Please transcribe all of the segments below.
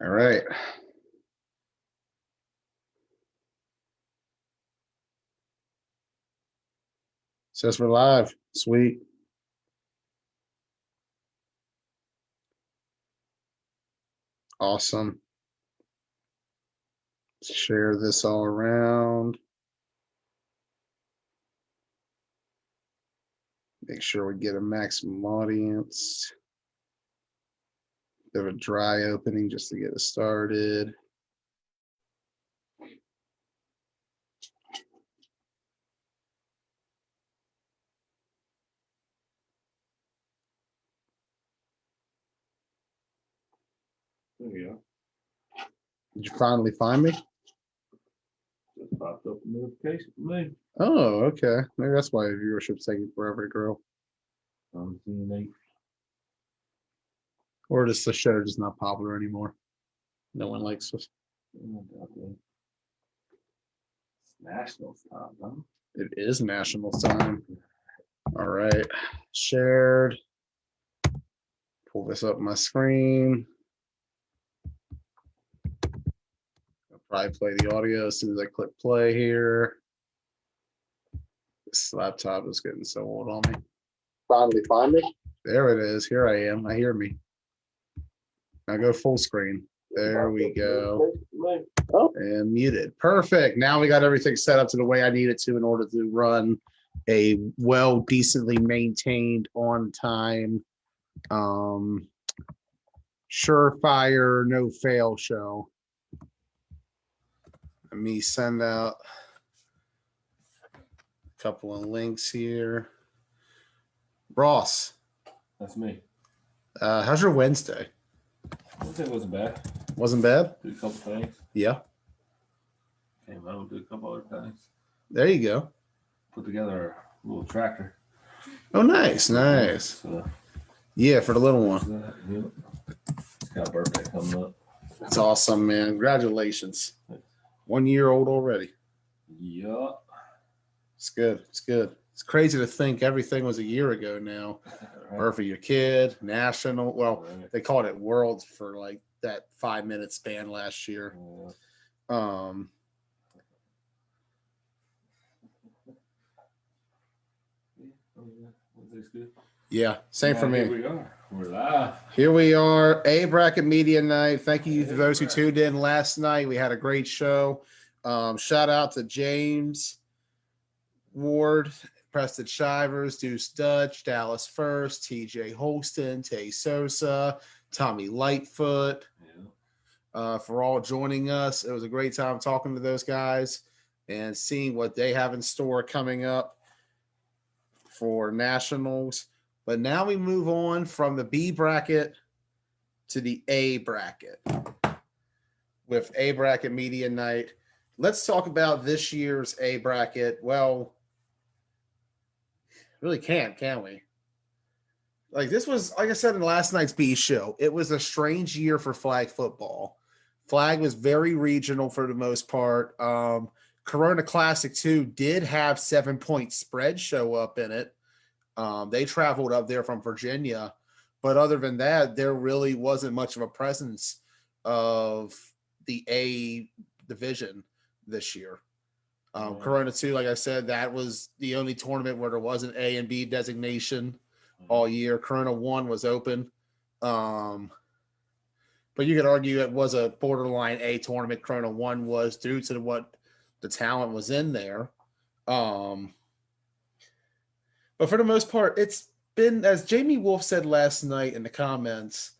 All right. Says we're live. Sweet. Awesome. Share this all around. Make sure we get a maximum audience. Bit of a dry opening just to get it started. There you go. Did you finally find me? Just popped up a notification for me. Oh, okay. Maybe that's why viewership's taking forever to grow. I'm seeing 8. Or just the show just not popular anymore. No one likes us. It's Nationals time, huh? It is national time. All right. Shared. Pull this up my screen. I'll probably play the audio as soon as I click play here. This laptop is getting so old on me. Finally find me. There it is. Here I am. I hear me. Now go full screen. There we go. Oh, and muted. Perfect. Now we got everything set up to the way I need it to in order to run a well, decently maintained, on time, surefire, no fail show. Let me send out a couple of links here. Ross. That's me. How's your Wednesday? Wednesday wasn't bad. Wasn't bad? Did a couple things. Yeah. Came home, did a couple other things. There you go. Put together a little tractor. Oh, nice, nice. So, yeah, for the little one. It's got a birthday coming up. That's awesome, man. Congratulations. 1 year old already. Yeah. It's good. It's good. It's crazy to think everything was a year ago now. Right. Birth of your kid, national. Well, Right. they called it Worlds for like that 5-minute span last year. Yeah, same for me. Here we are. We're live. Here we are, A Bracket Media Night. Thank you to those who tuned in last night. We had a great show. Shout out to James Ward, Preston Shivers, Deuce Dutch, Dallas First, TJ Holston, Tay Sosa, Tommy Lightfoot, for all joining us. It was a great time talking to those guys and seeing what they have in store coming up for nationals. But now we move on from the B bracket to the A bracket with A Bracket Media Night. Let's talk about this year's A bracket. Well, really can we? Like, this was, like I said in last night's B show, it was a strange year for flag football. Flag was very regional for the most part. Corona Classic 2 did have 7-point spread show up in it. They traveled up there from Virginia. But other than that, there really wasn't much of a presence of the A division this year. Corona 2, like I said, that was the only tournament where there was an A and B designation all year. Corona 1 was open. But you could argue it was a borderline A tournament. Corona 1 was due to what the talent was in there. But for the most part, it's been, as Jamie Wolf said last night in the comments,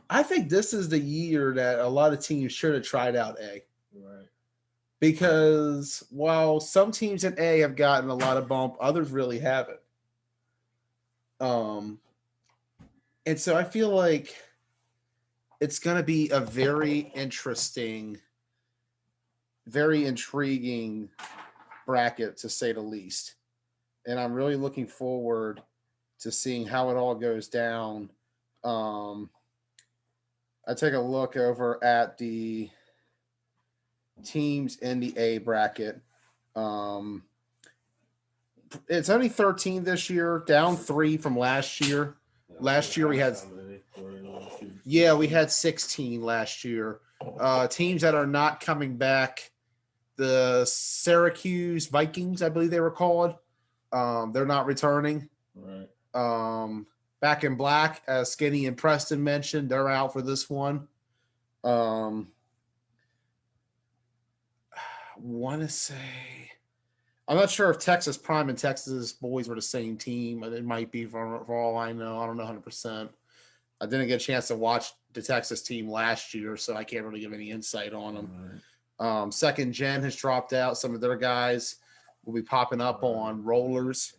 I think this is the year that a lot of teams should have tried out A. Right. Because while some teams in A have gotten a lot of bump, others really haven't. And so I feel like it's going to be a very interesting, very intriguing bracket, to say the least. And I'm really looking forward to seeing how it all goes down. I take a look over at the teams in the A bracket. It's only 13 this year, down 3 from last year. Last year we had, we had 16 last year. Teams that are not coming back, the Syracuse Vikings, I believe they were called. They're not returning. Right. Back in Black, as Skinny and Preston mentioned, they're out for this one. Want to say, I'm not sure if Texas Prime and Texas Boys were the same team. It might be for all I know. I don't know 100%. I didn't get a chance to watch the Texas team last year, so I can't really give any insight on them. Right. Second Gen has dropped out. Some of their guys will be popping up on rollers.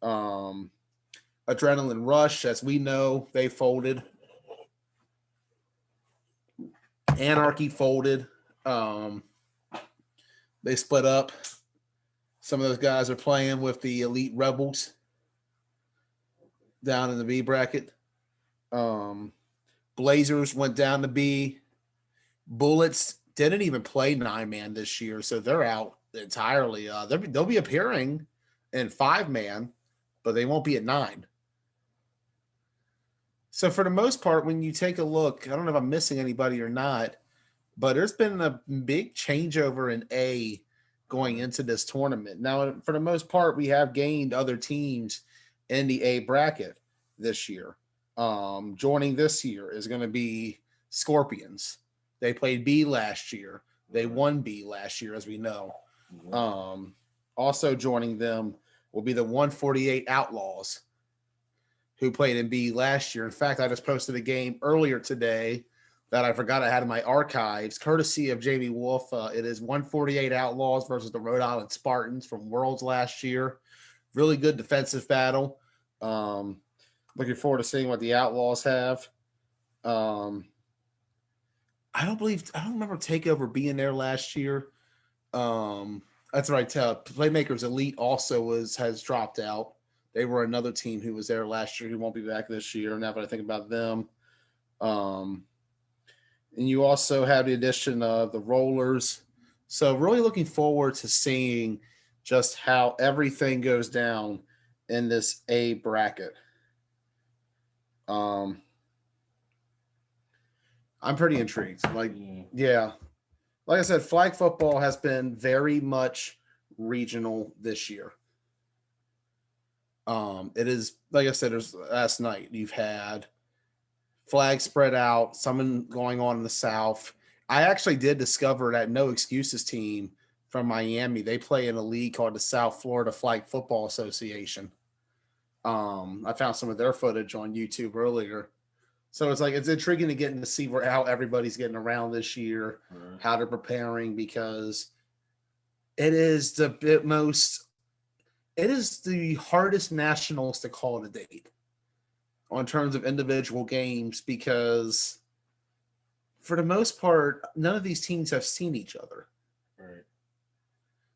Adrenaline Rush, as we know, they folded. Anarchy folded. They split up. Some of those guys are playing with the Elite Rebels down in the B bracket. Blazers went down to B. Bullets didn't even play 9-man this year, so they're out entirely. They'll be appearing in 5-man, but they won't be at 9. So for the most part, when you take a look, I don't know if I'm missing anybody or not, but there's been a big changeover in A going into this tournament. Now, for the most part, we have gained other teams in the A bracket this year. Joining this year is going to be Scorpions. They played B last year. They won B last year, as we know. Also joining them will be the 148 Outlaws, who played in B last year. In fact, I just posted a game earlier today that I forgot I had in my archives, courtesy of Jamie Wolf. It is 148 Outlaws versus the Rhode Island Spartans from Worlds last year. Really good defensive battle. Looking forward to seeing what the Outlaws have. I don't remember TakeOver being there last year. That's right. Playmakers Elite also has dropped out. They were another team who was there last year who won't be back this year. Now that I think about them. And you also have the addition of the Rollers. So really looking forward to seeing just how everything goes down in this A bracket. I'm pretty intrigued. Like I said, flag football has been very much regional this year. It is, like I said, there's last night you've had flag spread out, something going on in the South. I actually did discover that No Excuses team from Miami, they play in a league called the South Florida Flag Football Association. I found some of their footage on YouTube earlier. So it's intriguing to get to see how everybody's getting around this year, how they're preparing, because it is the hardest nationals to call to date on terms of individual games, because for the most part, none of these teams have seen each other. Right.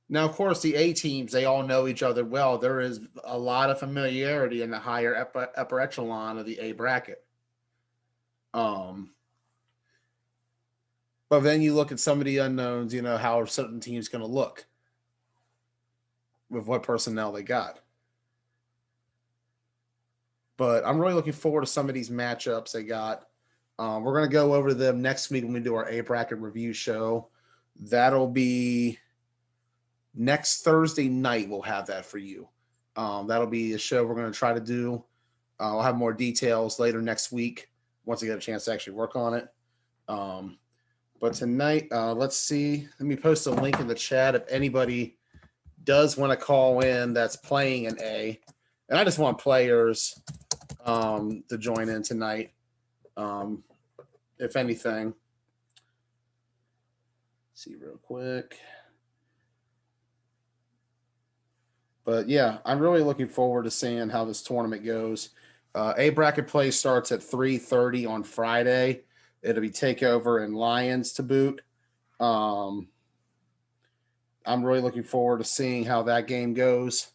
Now, of course, the A teams, they all know each other well. There is a lot of familiarity in the higher upper echelon of the A bracket. But then you look at some of the unknowns, how are certain teams going to look with what personnel they got. But I'm really looking forward to some of these matchups they got. We're going to go over them next week when we do our A bracket review show. That'll be next Thursday night. We'll have that for you. That'll be a show we're going to try to do. I'll have more details later next week once I get a chance to actually work on it. But tonight, let's see. Let me post a link in the chat if anybody does want to call in that's playing an A. And I just want players to join in tonight, if anything. Let's see real quick. But yeah, I'm really looking forward to seeing how this tournament goes. A bracket play starts at 3:30 on Friday. It'll be TakeOver and Lions to boot. I'm really looking forward to seeing how that game goes.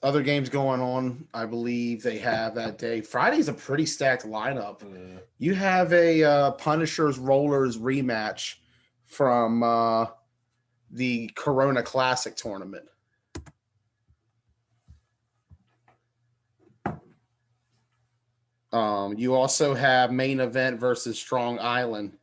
Other games going on, I believe they have that day. Friday's a pretty stacked lineup. Yeah. You have a Punishers Rollers rematch from the Corona Classic tournament. You also have main event versus Strong Island.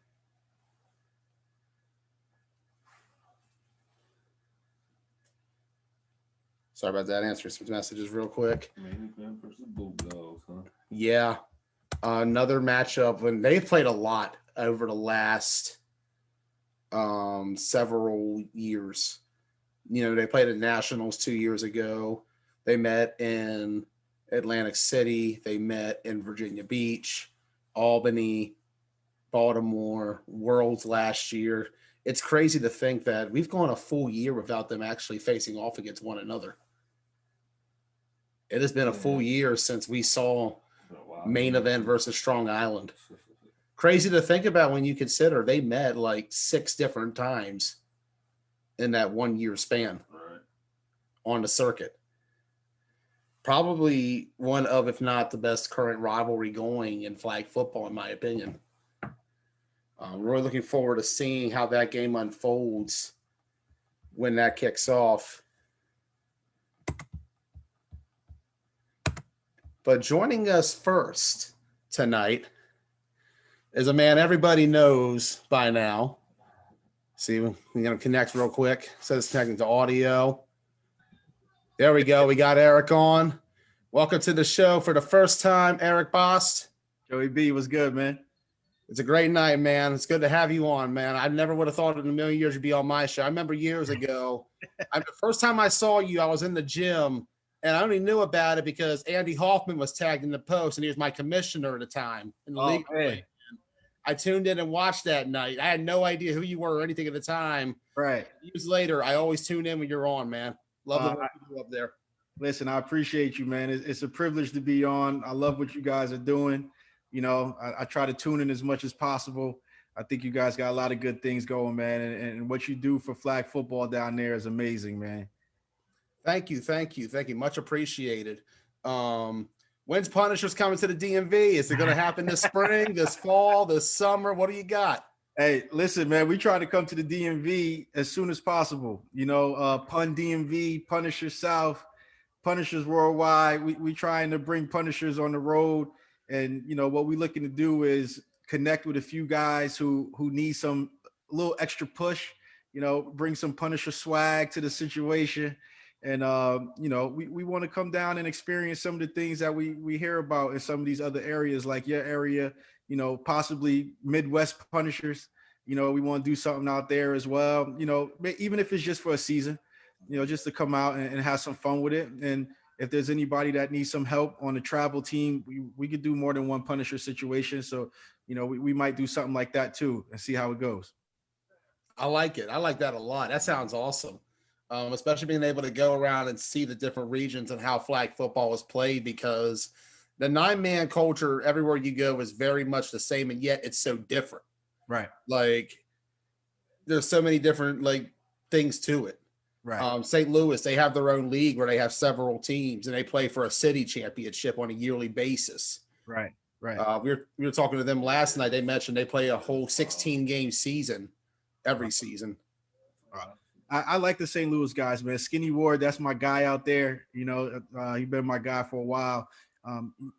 Sorry about that. Answer some messages real quick. Main event versus Bulldogs, huh? Yeah. Another matchup when they've played a lot over the last several years. You know, they played at Nationals 2 years ago. They met in Atlantic City. They met in Virginia Beach, Albany, Baltimore, Worlds last year. It's crazy to think that we've gone a full year without them actually facing off against one another. It has been a full year since we saw main event versus Strong Island. Crazy to think about when you consider they met like 6 different times in that 1 year span on the circuit. Probably one of, if not the best current rivalry going in flag football, in my opinion. We're looking forward to seeing how that game unfolds when that kicks off. But joining us first tonight is a man everybody knows by now. See, we're going to connect real quick. So it's connecting to audio. There we go. We got Eric on. Welcome to the show for the first time, Eric Bost. Joey B, what's good, man? It's a great night, man. It's good to have you on, man. I never would have thought in a million years you'd be on my show. I remember years ago, the first time I saw you, I was in the gym, and I only knew about it because Andy Hoffman was tagged in the post, and he was my commissioner at the time in the league. Hey. I tuned in and watched that night. I had no idea who you were or anything at the time. Right. Years later, I always tune in when you're on, man. Love the work you do up there. Listen, I appreciate you, man. It's a privilege to be on. I love what you guys are doing. You know, I try to tune in as much as possible. I think you guys got a lot of good things going, man. And what you do for flag football down there is amazing, man. Thank you. Much appreciated. When's Punishers coming to the DMV? Is it going to happen this spring, this fall, this summer? What do you got? Hey, listen, man, we try to come to the DMV as soon as possible. You know, Pun DMV, Punishers South, Punishers Worldwide. We trying to bring Punishers on the road. And, you know, what we're looking to do is connect with a few guys who need some little extra push, you know, bring some Punisher swag to the situation. And, you know, we want to come down and experience some of the things that we hear about in some of these other areas, like your area, you know, possibly Midwest Punishers. You know, we want to do something out there as well, you know, even if it's just for a season, you know, just to come out and have some fun with it. And if there's anybody that needs some help on the travel team, we could do more than one Punisher situation. So, you know, we might do something like that too and see how it goes. I like it. I like that a lot. That sounds awesome. Especially being able to go around and see the different regions and how flag football is played, because the 9-man culture everywhere you go is very much the same, and yet it's so different. Right. Like there's so many different like things to it. Right. St. Louis, they have their own league where they have several teams and they play for a city championship on a yearly basis. Right. We were talking to them last night. They mentioned they play a whole 16-game season every season. I like the St. Louis guys, man. Skinny Ward, that's my guy out there. You know, he's been my guy for a while.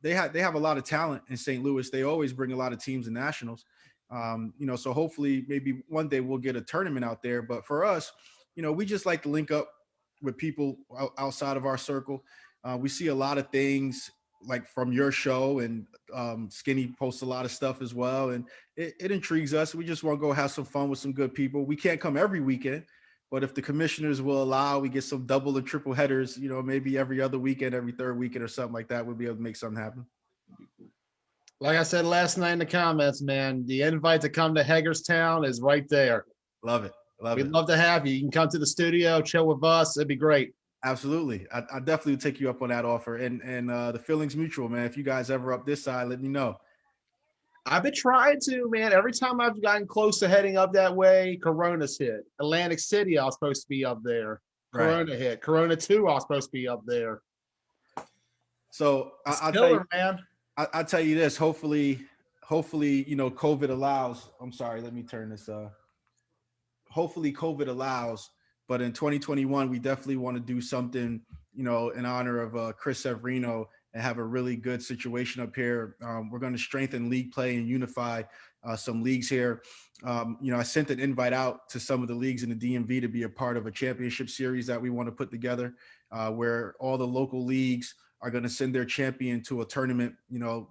They have a lot of talent in St. Louis. They always bring a lot of teams and nationals. You know, so hopefully maybe one day we'll get a tournament out there. But for us, you know, we just like to link up with people outside of our circle. We see a lot of things like from your show, and Skinny posts a lot of stuff as well. And it intrigues us. We just want to go have some fun with some good people. We can't come every weekend, but if the commissioners will allow, we get some double or triple headers, you know, maybe every other weekend, every third weekend or something like that, we'll be able to make something happen. Like I said last night in the comments, man, the invite to come to Hagerstown is right there. Love it. We'd love to have you. You can come to the studio, chill with us. It'd be great. Absolutely. I definitely would take you up on that offer. And the feeling's mutual, man. If you guys ever up this side, let me know. I've been trying to, man. Every time I've gotten close to heading up that way, Corona's hit. Atlantic City, I was supposed to be up there. Corona hit. Corona 2, I was supposed to be up there. So I'll tell you, man. I'll tell you this. Hopefully, you know, COVID allows. I'm sorry. Let me turn this. Hopefully COVID allows. But in 2021, we definitely want to do something, you know, in honor of Chris Severino and have a really good situation up here. We're going to strengthen league play and unify some leagues here. I sent an invite out to some of the leagues in the DMV to be a part of a championship series that we want to put together, where all the local leagues are going to send their champion to a tournament,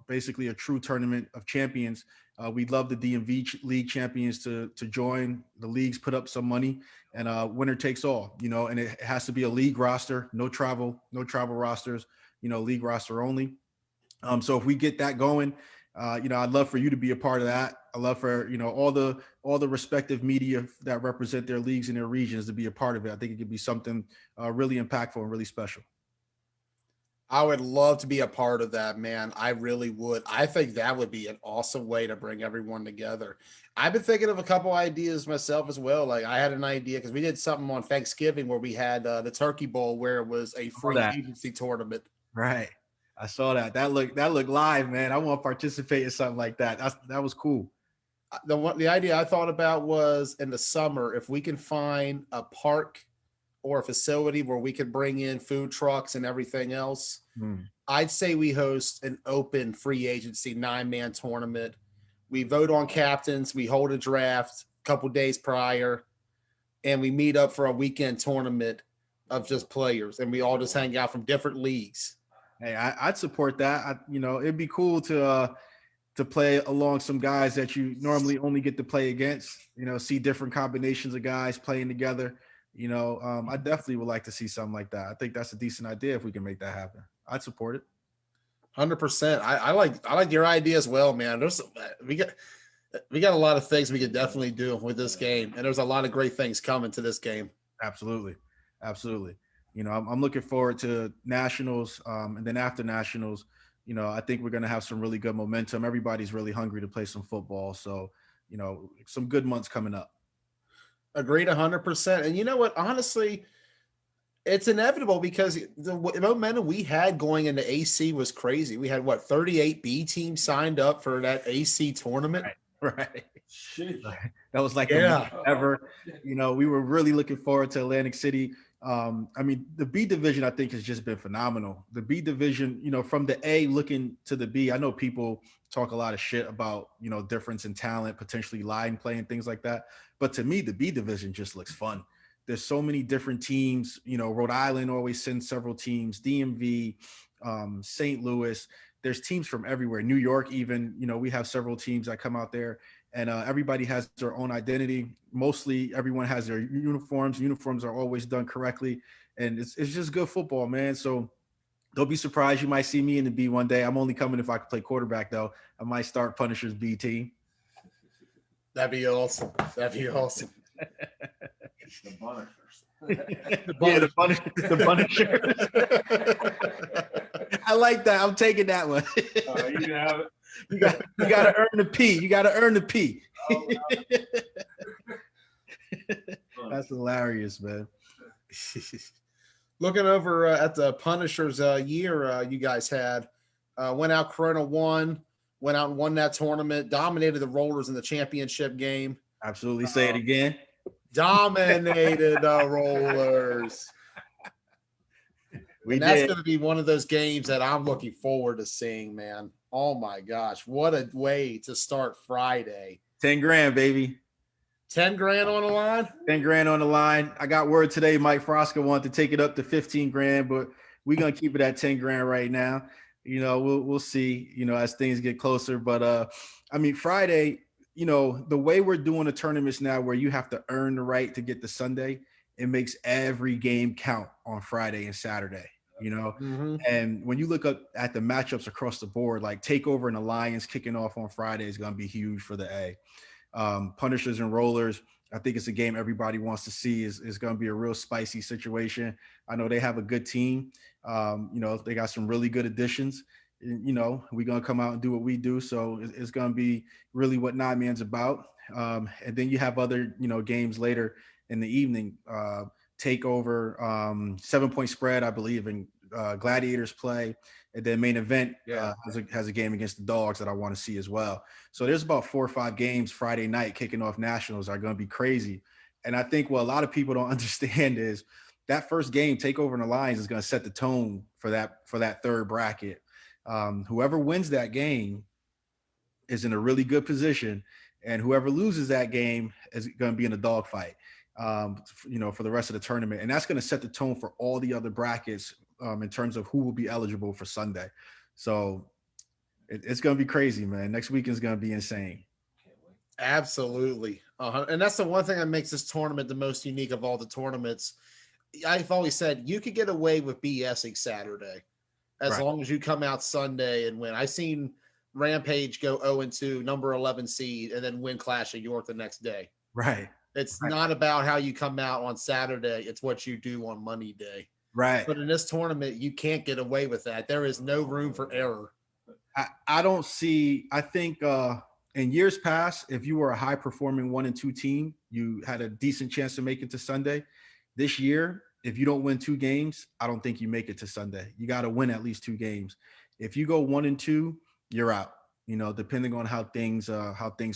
basically a true tournament of champions. We'd love the DMV league champions to join. The leagues put up some money, and winner takes all, and it has to be a league roster, no travel rosters, league roster only. So if we get that going, I'd love for you to be a part of that. I love for, all the respective media that represent their leagues and their regions to be a part of it. I think it could be something really impactful and really special. I would love to be a part of that, man. I really would. I think that would be an awesome way to bring everyone together. I've been thinking of a couple ideas myself as well. Like I had an idea because we did something on Thanksgiving where we had the Turkey Bowl where it was a free agency tournament. Right. I saw that. That looked live, man. I want to participate in something like that. That was cool. The idea I thought about was in the summer, if we can find a park or a facility where we could bring in food trucks and everything else, I'd say we host an open free agency 9-man tournament. We vote on captains. We hold a draft a couple days prior, and we meet up for a weekend tournament of just players, and we all just hang out from different leagues. Hey, I'd support that. It'd be cool to play along some guys that you normally only get to play against, see different combinations of guys playing together. I definitely would like to see something like that. I think that's a decent idea if we can make that happen. I'd support it. 100%. I like your idea as well, man. We got a lot of things we could definitely do with this game, and there's a lot of great things coming to this game. Absolutely. I'm looking forward to nationals, and then after nationals, I think we're going to have some really good momentum. Everybody's really hungry to play some football, so some good months coming up. Agreed 100%. And you know what? Honestly, it's inevitable because the momentum we had going into AC was crazy. We had 38 B teams signed up for that AC tournament. Right. That was like the most ever. We were really looking forward to Atlantic City. The B division I think has just been phenomenal. The B division, from the A looking to the B, I know people talk a lot of shit about, difference in talent, potentially line play and things like that. But to me, the B division just looks fun. There's so many different teams. Rhode Island always sends several teams, DMV, St. Louis. There's teams from everywhere. New York, even, we have several teams that come out there, and everybody has their own identity. Mostly everyone has their uniforms. Uniforms are always done correctly. And it's just good football, man. So don't be surprised. You might see me in the B one day. I'm only coming if I can play quarterback, though. I might start Punisher's B team. That'd be awesome. The Punishers. The Punishers. I like that. I'm taking that one. You can have it. You got to earn the P. You got to earn the P. That's hilarious, man. Looking over at the Punishers year you guys had, went out Corona won and won that tournament, dominated the Rollers in the championship game. Absolutely. Say it again. Dominated the Rollers. That's going to be one of those games that I'm looking forward to seeing, man. Oh my gosh, what a way to start Friday. 10 grand, baby. 10 grand on the line? 10 grand on the line. I got word today Mike Frosca wanted to take it up to 15 grand, but we're going to keep it at 10 grand right now. We'll see, as things get closer. But Friday, the way we're doing the tournaments now where you have to earn the right to get the Sunday, it makes every game count on Friday and Saturday, And when you look up at the matchups across the board, like TakeOver and Alliance kicking off on Friday is going to be huge for the A. Punishers and Rollers, I think it's a game everybody wants to see. Is going to be a real spicy situation. I know they have a good team. They got some really good additions. We're going to come out and do what we do. So it's going to be really what 9-man's about. And then you have other, games later in the evening. TakeOver, 7-point spread, I believe, and Gladiators play. And then main event has a game against the Dogs that I want to see as well. So there's about 4 or 5 games Friday night kicking off nationals are going to be crazy. And I think what a lot of people don't understand is that first game, Takeover in the Lions, is going to set the tone for that third bracket. Whoever wins that game is in a really good position, and whoever loses that game is going to be in a dogfight, for the rest of the tournament. And that's going to set the tone for all the other brackets in terms of who will be eligible for Sunday. So it's going to be crazy, man. Next weekend is going to be insane. Absolutely. And that's the one thing that makes this tournament the most unique of all the tournaments. I've always said you could get away with BSing Saturday as long as you come out Sunday and win. I've seen Rampage go 0-2, number 11 seed, and then win Clash of York the next day. Right. It's not about how you come out on Saturday. It's what you do on Monday day. Right. But in this tournament, you can't get away with that. There is no room for error. I think in years past, if you were a high performing 1 and 2 team, you had a decent chance to make it to Sunday. This year, if you don't win 2 games, I don't think you make it to Sunday. You got to win at least 2 games. If you go 1 and 2, you're out, depending on how things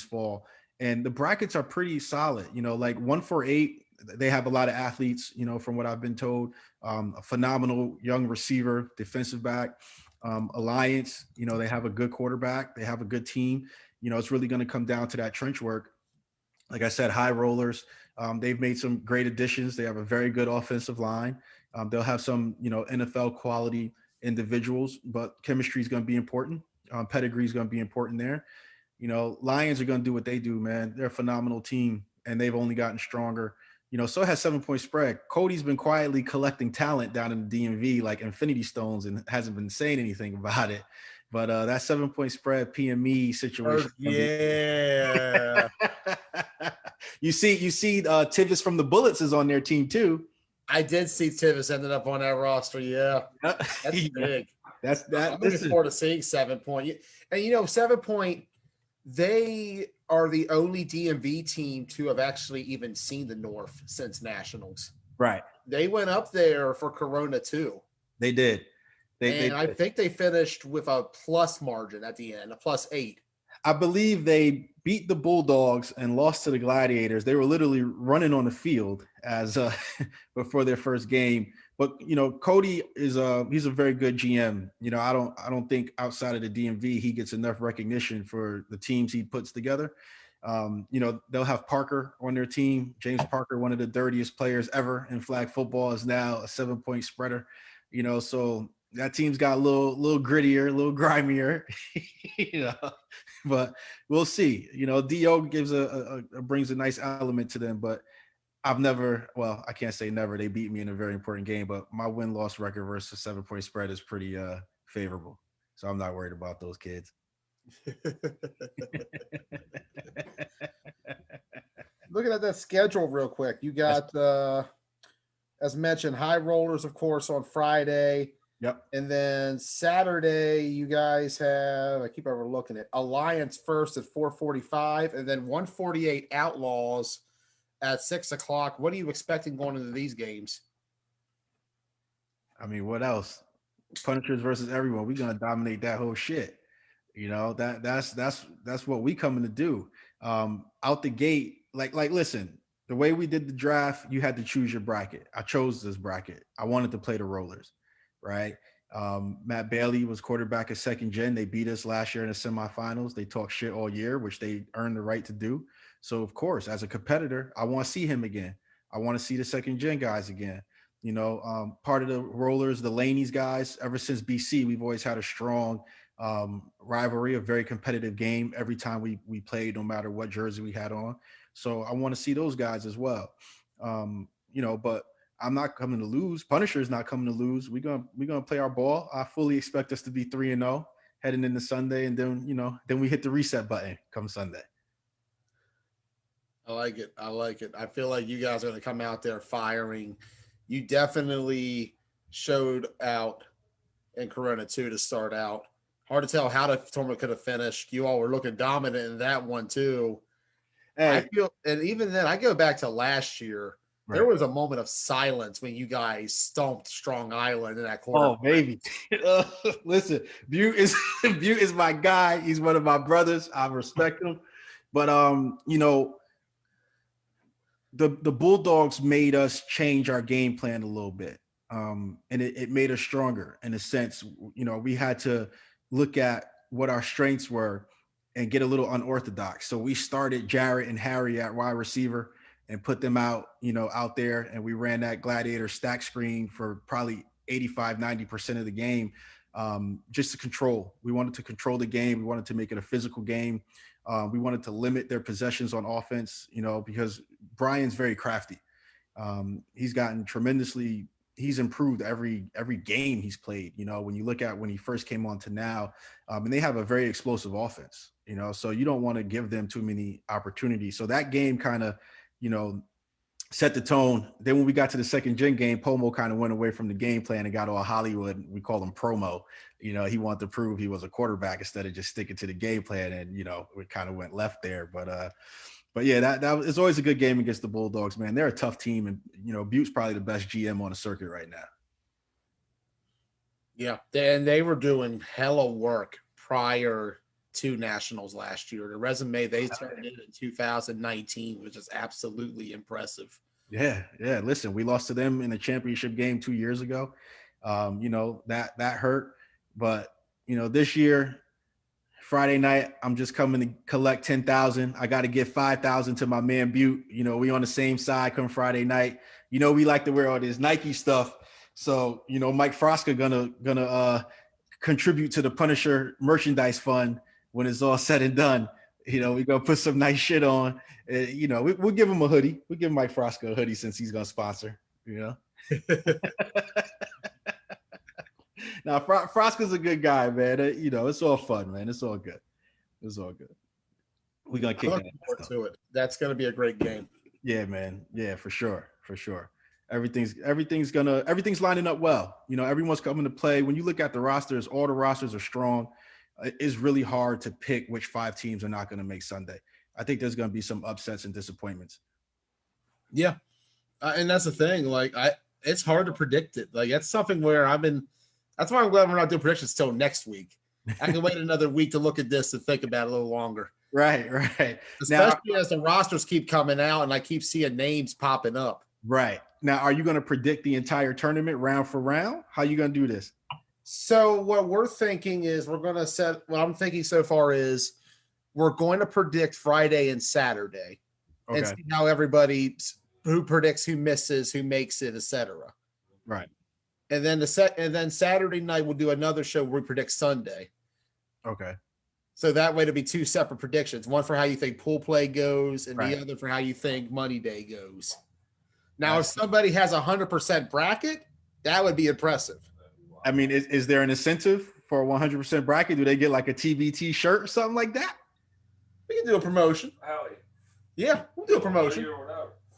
fall. And the brackets are pretty solid, like 1-4-8, they have a lot of athletes, from what I've been told, a phenomenal young receiver, defensive back, Alliance, they have a good quarterback. They have a good team. It's really going to come down to that trench work. Like I said, high rollers. They've made some great additions. They have a very good offensive line. They'll have some, NFL quality individuals, but chemistry is going to be important. Pedigree is going to be important there. Lions are going to do what they do, man. They're a phenomenal team, and they've only gotten stronger. So has 7-point spread. Cody's been quietly collecting talent down in the DMV like Infinity Stones and hasn't been saying anything about it. But that 7-point spread PME situation. Yeah. You see Tivis from the Bullets is on their team too. I did see Tivis ended up on that roster. Yeah. That's big. I'm looking forward to seeing 7-point. And 7-point, they are the only DMV team to have actually even seen the North since Nationals. Right. They went up there for Corona too. They did. I think they finished with a plus margin at the end, a +8. I believe they beat the Bulldogs and lost to the Gladiators. They were literally running on the field as before their first game. But Cody is he's a very good GM. I don't think outside of the DMV he gets enough recognition for the teams he puts together. They'll have Parker on their team. James Parker, one of the dirtiest players ever in flag football, is now a 7-point spreader. So that team's got a little grittier, a little grimier, but we'll see. Do brings a nice element to them, but I can't say never. They beat me in a very important game, but my win-loss record versus 7-point spread is pretty favorable. So I'm not worried about those kids. Looking at that schedule real quick, you got, as mentioned, high rollers, of course, on Friday. Yep. And then Saturday, you guys have, I keep overlooking it, Alliance first at 4:45, and then 148 Outlaws at 6 o'clock. What are you expecting going into these games? I mean, what else? Punishers versus everyone. We're gonna dominate that whole shit. That's what we coming to do. Out the gate, like listen, the way we did the draft, you had to choose your bracket. I chose this bracket. I wanted to play the rollers, right? Matt Bailey was quarterback at second gen. They beat us last year in the semifinals. They talked shit all year, which they earned the right to do. So of course, as a competitor, I want to see him again. I want to see the second gen guys again. Part of the rollers, the Laney's guys, ever since BC, we've always had a strong rivalry, a very competitive game every time we played, no matter what jersey we had on. So I want to see those guys as well. But I'm not coming to lose. Punisher's not coming to lose. We're gonna play our ball. I fully expect us to be 3-0 heading into Sunday, and then we hit the reset button come Sunday. I like it. I feel like you guys are going to come out there firing. You definitely showed out in Corona 2 to start out. Hard to tell how the tournament could have finished. You all were looking dominant in that one too. Hey. And even then, I go back to last year. Right. There was a moment of silence when you guys stomped Strong Island in that quarter. Oh, baby. Listen, Butte is my guy. He's one of my brothers. I respect him. But, the Bulldogs made us change our game plan a little bit. And it made us stronger in a sense. You know, we had to look at what our strengths were and get a little unorthodox. So we started Jarrett and Harry at wide receiver and put them out, out there. And we ran that gladiator stack screen for probably 85-90% of the game, just to control. We wanted to control the game. We wanted to make it a physical game. We wanted to limit their possessions on offense, because Brian's very crafty. He's gotten tremendously. He's improved every game he's played. When you look at when he first came on to now, and they have a very explosive offense. So you don't want to give them too many opportunities. So that game kind of, set the tone. Then when we got to the second gen game, Pomo kind of went away from the game plan and got all Hollywood. We call him promo. He wanted to prove he was a quarterback instead of just sticking to the game plan. And, it kind of went left there. But yeah, that it's always a good game against the Bulldogs, man. They're a tough team. And, Butte's probably the best GM on the circuit right now. Yeah. And they were doing hella work prior to Nationals last year. The resume they turned in 2019 was just absolutely impressive. Yeah. Listen, we lost to them in the championship game 2 years ago. That hurt. But, this year, Friday night, I'm just coming to collect 10,000. I got to give 5,000 to my man Butte. We on the same side come Friday night. We like to wear all this Nike stuff. So, Mike Frosca gonna contribute to the Punisher merchandise fund when it's all said and done. We gonna put some nice shit on. We'll give him a hoodie. We'll give Mike Frosca a hoodie since he's gonna sponsor. Now, Frosca's a good guy, man. It's all fun, man. It's all good. It's all good. We're gonna kick forward to it. That's gonna be a great game. Yeah, man. Yeah, for sure. Everything's lining up well. Everyone's coming to play. When you look at the rosters, all the rosters are strong. It's really hard to pick which 5 teams are not going to make Sunday. I think there's going to be some upsets and disappointments. Yeah, and that's the thing. Like, it's hard to predict it. Like, that's something where that's why I'm glad we're not doing predictions till next week. I can wait another week to look at this and think about it a little longer. Right. Especially as the rosters keep coming out and I keep seeing names popping up. Right. Now, are you going to predict the entire tournament round for round? How are you going to do this? So what we're thinking is what I'm thinking so far is we're going to predict Friday and Saturday and see how everybody who predicts who misses, who makes it, etc. Right. And then Saturday night we'll do another show where we predict Sunday. Okay. So that way it'll be 2 separate predictions. One for how you think pool play goes and the other for how you think money day goes. Now, if somebody has 100% bracket, that would be impressive. I mean, is there an incentive for a 100% bracket? Do they get like a TBT shirt or something like that? We can do a promotion. Yeah, we'll do a promotion.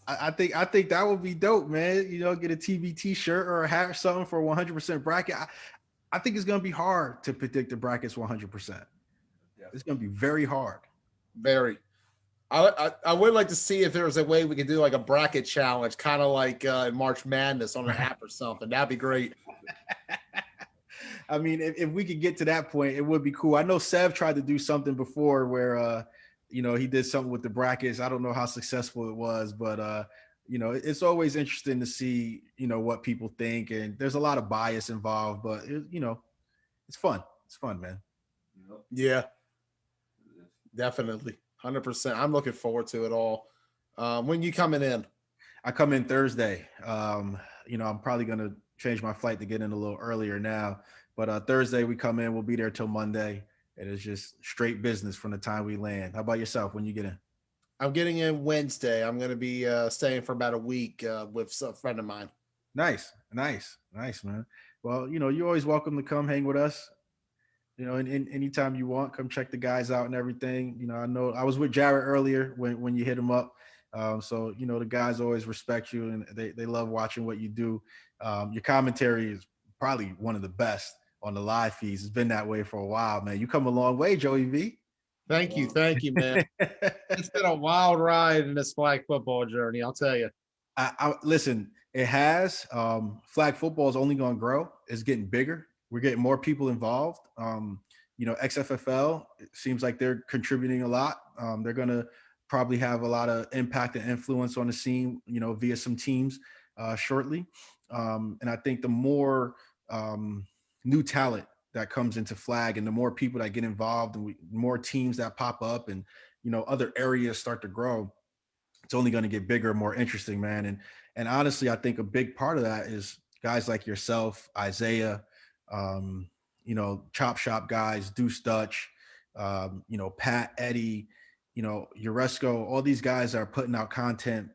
I think that would be dope, man. Get a TBT shirt or a hat or something for a 100% bracket. I think it's going to be hard to predict the brackets 100%. It's going to be very hard. Very. I would like to see if there was a way we could do like a bracket challenge, kind of like in March Madness on an app or something. That'd be great. I mean, if we could get to that point, it would be cool. I know Sev tried to do something before where, he did something with the brackets. I don't know how successful it was, but, it's always interesting to see, what people think. And there's a lot of bias involved, but, it's fun. It's fun, man. Yeah, definitely. 100%. I'm looking forward to it all. When you coming in? I come in Thursday. I'm probably going to change my flight to get in a little earlier now. But Thursday we come in. We'll be there till Monday. And it's just straight business from the time we land. How about yourself when you get in? I'm getting in Wednesday. I'm going to be staying for about a week with a friend of mine. Nice, man. Well, you're always welcome to come hang with us. And anytime you want, come check the guys out and everything. I know I was with Jarrett earlier when you hit him up. So, the guys always respect you and they love watching what you do. Your commentary is probably one of the best on the live feeds. It's been that way for a while, man. You come a long way, Joey V. Thank you, man. It's been a wild ride in this flag football journey, I'll tell you. I listen, it has. Flag football is only going to grow. It's getting bigger. We're getting more people involved. XFFL, it seems like they're contributing a lot. They're going to probably have a lot of impact and influence on the scene, via some teams shortly. And I think the more new talent that comes into flag and the more people that get involved and more teams that pop up and, other areas start to grow, it's only going to get bigger and more interesting, man. And honestly, I think a big part of that is guys like yourself, Isaiah, Chop Shop guys, Deuce Dutch, Pat, Eddie, Uresco, all these guys are putting out content.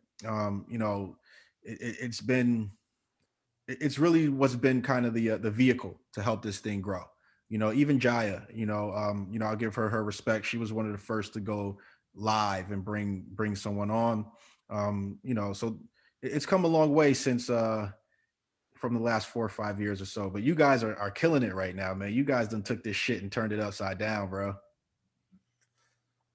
It's really what's been kind of the vehicle to help this thing grow. Even Jaya, I'll give her respect. She was one of the first to go live and bring someone on. So it's come a long way since from the last 4 or 5 years or so. But you guys are killing it right now, man. You guys done took this shit and turned it upside down, bro.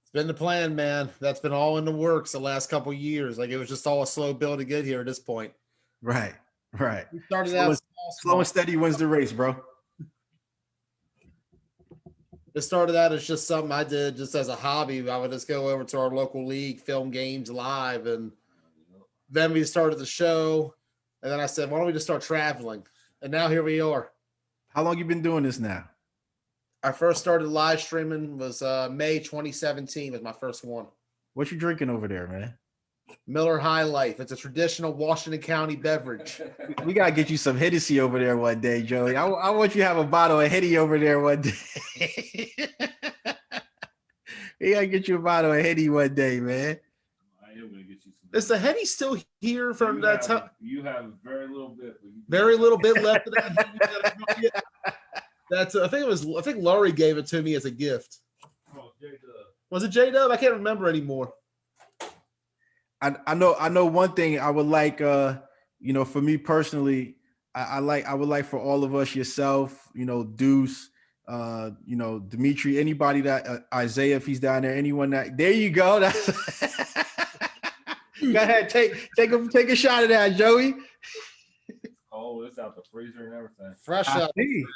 It's been the plan, man. That's been all in the works the last couple of years. Like, it was just all a slow build to get here at this point. Right. We started out slow and steady wins the race, bro. It started out as just something I did just as a hobby. I would just go over to our local league, film games live, and then we started the show. And then I said, why don't we just start traveling? And now here we are. How long you been doing this now? I first started live streaming was May 2017 was my first one. What you drinking over there, man? Miller High Life. It's a traditional Washington County beverage. We gotta get you some Hennessy over there one day, Joey. I want you to have a bottle of Henny over there one day. We gotta get you a bottle of Henny one day, man. I am gonna get you some. Is the Henny still here from that time? You have very little bit. Very little bit left of that. I think Laurie gave it to me as a gift. Oh, J-Dub. Was it J-Dub? I can't remember anymore. I know one thing I would like, for me personally, I would like for all of us, yourself, Deuce, Dimitri, anybody that Isaiah, if he's down there, anyone that, there you go. That's go ahead, take a shot of that, Joey. Oh, it's out the freezer and everything. Fresh out the freezer.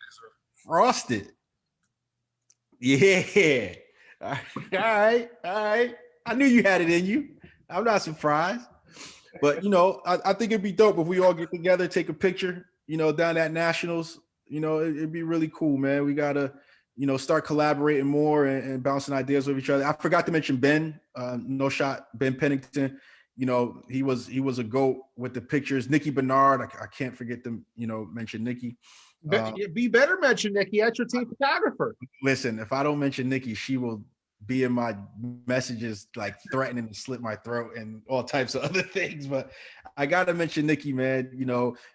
Frosted. Yeah. All right. I knew you had it in you. I'm not surprised. But, I think it'd be dope if we all get together, take a picture, down at Nationals. It'd be really cool, man. We got to, start collaborating more and bouncing ideas with each other. I forgot to mention Ben, Ben Pennington. He was a GOAT with the pictures. Nikki Bernard, I can't forget to, mention Nikki. Be better mention Nikki. That's your team photographer. Listen, if I don't mention Nikki, she will be in my messages like threatening to slit my throat and all types of other things. But I got to mention Nikki, man.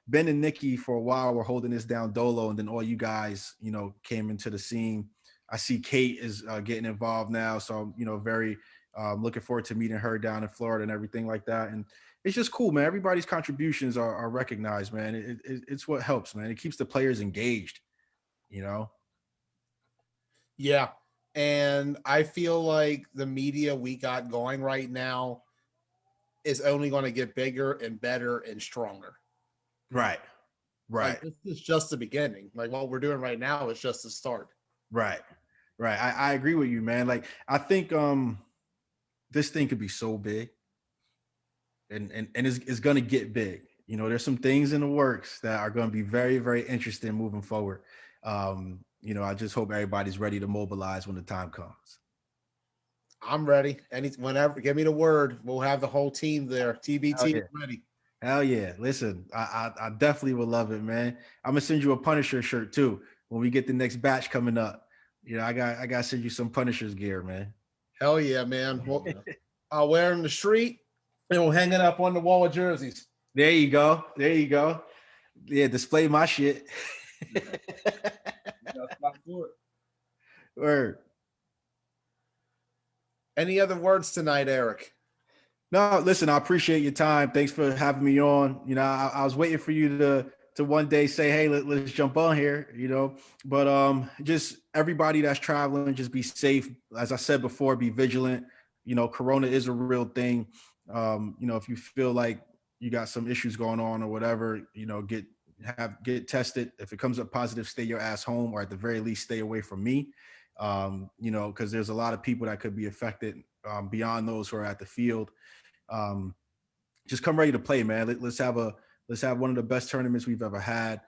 Ben and Nikki for a while were holding this down dolo, and then all you guys, came into the scene. I see Kate is getting involved now. So, very looking forward to meeting her down in Florida and everything like that. And it's just cool, man. Everybody's contributions are recognized, man. It's what helps, man. It keeps the players engaged, Yeah. And I feel like the media we got going right now is only going to get bigger and better and stronger. Right. Like, this is just the beginning. Like, what we're doing right now is just the start. Right. I agree with you, man. Like, I think this thing could be so big and it's going to get big. There's some things in the works that are going to be very, very interesting moving forward. I just hope everybody's ready to mobilize when the time comes. I'm ready. Whenever, give me the word. We'll have the whole team there. TBT is ready. Hell yeah. Listen, I definitely would love it, man. I'm going to send you a Punisher shirt too when we get the next batch coming up. I got to send you some Punisher's gear, man. Hell yeah, man. I'll wear it in the street and we'll hang it up on the wall of jerseys. There you go. Yeah, display my shit. Word. Any other words tonight, Eric? No, listen, I appreciate your time. Thanks for having me on. I was waiting for you to one day say, hey, let's jump on here, but just everybody that's traveling, just be safe. As I said before, be vigilant. Corona is a real thing. If you feel like you got some issues going on or whatever, get tested. If it comes up positive, stay your ass home, or at the very least stay away from me. Because there's a lot of people that could be affected beyond those who are at the field. Just come ready to play, man. Let's have one of the best tournaments we've ever had.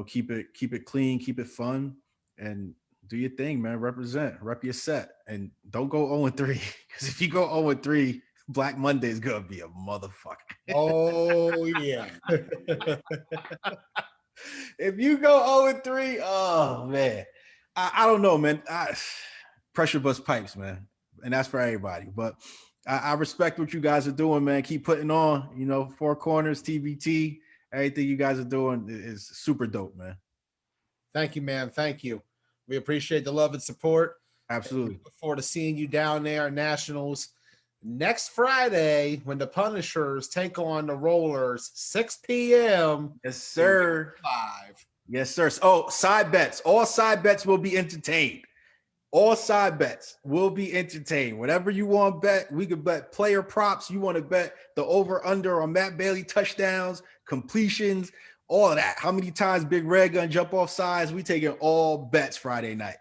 Keep it clean, keep it fun, and do your thing, man. Rep your set, and don't go 0-3. Because if you go 0-3, Black Monday is gonna be a motherfucker. Oh yeah. If you go 0-3, oh man, I don't know, man. Pressure bust pipes, man, and that's for everybody. But I respect what you guys are doing, man. Keep putting on, Four Corners, TBT, everything you guys are doing is super dope, man. Thank you, man. Thank you. We appreciate the love and support. Absolutely. And we look forward to seeing you down there at Nationals next Friday when the Punishers take on the Rollers, 6 p.m. Yes, sir. 5. Yes, sir. Oh, side bets. All side bets will be entertained. All side bets will be entertained. Whatever you want to bet, we could bet player props. You want to bet the over-under on Matt Bailey touchdowns, completions, all of that. How many times Big Red gonna jump off sides? We taking all bets Friday night.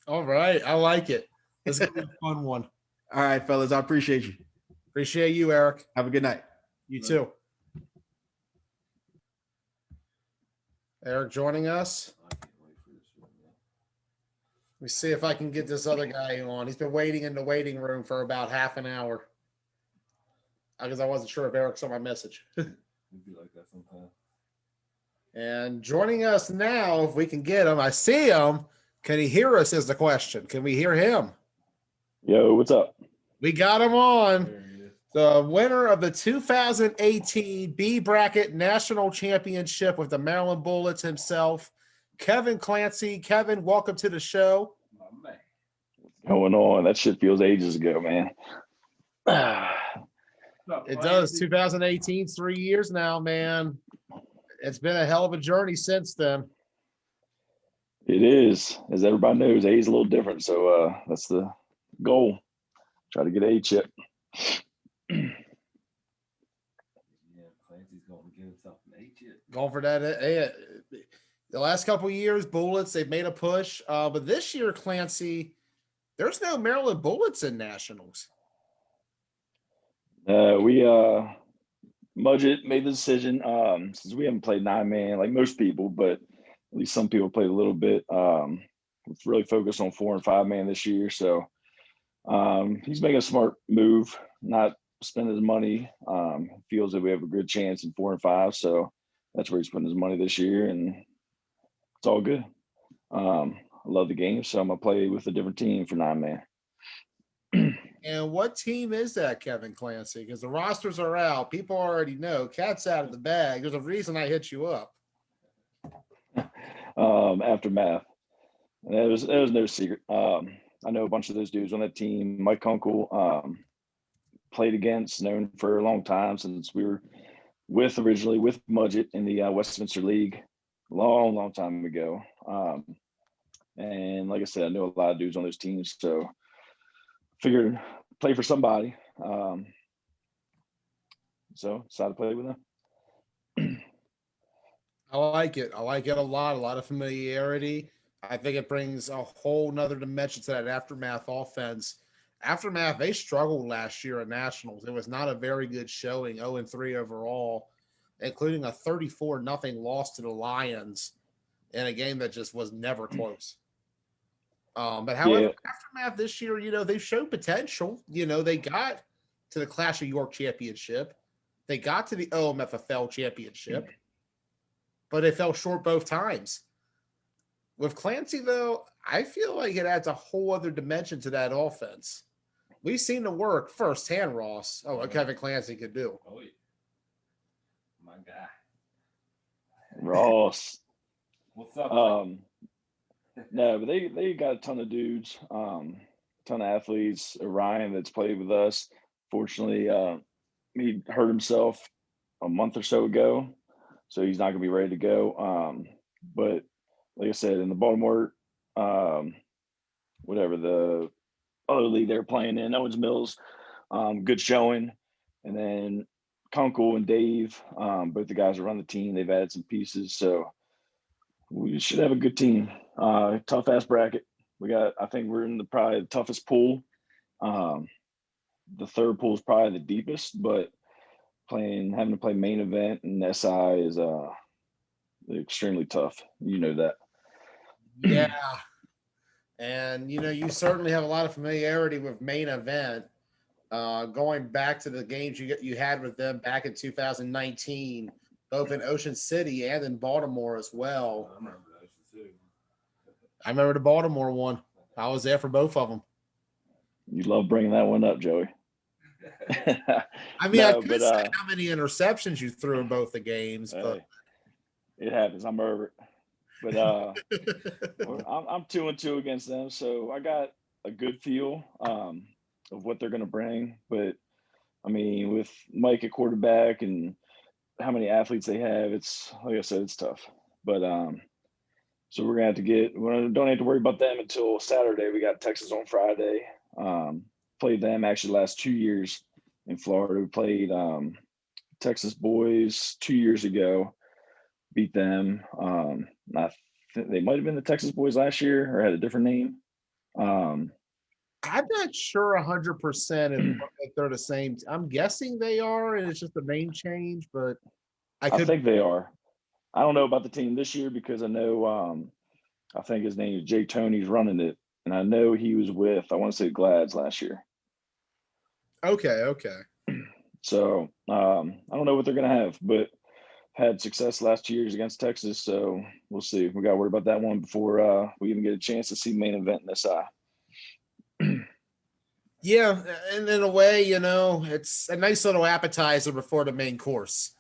All right. I like it. This is gonna be a fun one. All right, fellas. I appreciate you. Appreciate you, Eric. Have a good night. You too. Eric joining us. Let me see if I can get this other guy on. He's been waiting in the waiting room for about half an hour. Because I wasn't sure if Eric saw my message. It'd be like that sometimes. And joining us now, if we can get him, I see him. Can he hear us is the question. Can we hear him? Yo, what's up? We got him on. There he is. The winner of the 2018 B Bracket National Championship with the Maryland Bullets himself, Kevin Clancy. Kevin, welcome to the show. My man. What's going on? That shit feels ages ago, man. It does. 2018, 3 years now, man. It's been a hell of a journey since then. It is. As everybody knows, A is a little different. So that's the goal. Try to get A chip. Yeah, Clancy's going to give himself an A chip. Going for that. The last couple of years, Bullets, they've made a push. But this year, Clancy, there's no Maryland Bullets in Nationals. Mudgett made the decision, since we haven't played 9-man like most people, but at least some people played a little bit. Let's really focus on 4 and 5-man this year. So he's making a smart move, not spend his money. Feels that we have a good chance in 4 and 5. So that's where he's putting his money this year, and it's all good. I love the game, so I'm gonna play with a different team for 9-man. And what team is that, Kevin Clancy? Because the rosters are out. People already know. Cat's out of the bag. There's a reason I hit you up. Aftermath. And it was no secret. I know a bunch of those dudes on that team. Mike Kunkel, played against, known for a long time since we were originally with Mudgett in the Westminster League, long time ago. And like I said, I know a lot of dudes on those teams, so figured play for somebody. So decided to play with them. I like it. I like it a lot of familiarity. I think it brings a whole nother dimension to that Aftermath offense. Aftermath, they struggled last year at Nationals. It was not a very good showing, 0-3 overall, including a 34-0 loss to the Lions in a game that just was never close. But however, Aftermath this year, they showed potential. They got to the Clash of York Championship. They got to the OMFFL Championship, but they fell short both times. With Clancy, though, I feel like it adds a whole other dimension to that offense. We've seen the work firsthand, Ross. What Kevin Clancy could do. Oh, yeah. My guy. Ross. What's up? No, but they got a ton of dudes, ton of athletes. Ryan that's played with us. Fortunately, he hurt himself a month or so ago, so he's not going to be ready to go. But like I said, in the Baltimore, whatever the other league they're playing in, Owens Mills, good showing. And then Kunkel and Dave, both the guys who run the team, they've added some pieces, so we should have a good team. Tough ass bracket. I think we're in probably the toughest pool The third pool is probably the deepest, but having to play main event and SI is extremely tough. You know that. Yeah. And, you certainly have a lot of familiarity with main event. Going back to the games you had with them back in 2019, both in Ocean City and in Baltimore as well. I remember Ocean City. I remember the Baltimore one. I was there for both of them. You love bringing that one up, Joey. I mean, No, I could say how many interceptions you threw in both the games, but it happens. I'm over it. But I'm 2-2 against them, so I got a good feel of what they're going to bring. But I mean, with Mike at quarterback and how many athletes they have, it's like I said, it's tough. But so we don't have to worry about them until Saturday. We got Texas on Friday. Played them actually the last 2 years in Florida. We played Texas boys 2 years ago, beat them. They might have been the Texas boys last year or had a different name. I'm not sure 100% if they're the same. I'm guessing they are, and it's just a name change, but I think they are. I don't know about the team this year because I know I think his name is Jay Tony's running it, and I know he was with, I want to say, Glads last year. Okay. So I don't know what they're going to have, but had success last 2 years against Texas, so we'll see. We got to worry about that one before we even get a chance to see main event in SI. Yeah, and in a way, it's a nice little appetizer before the main course.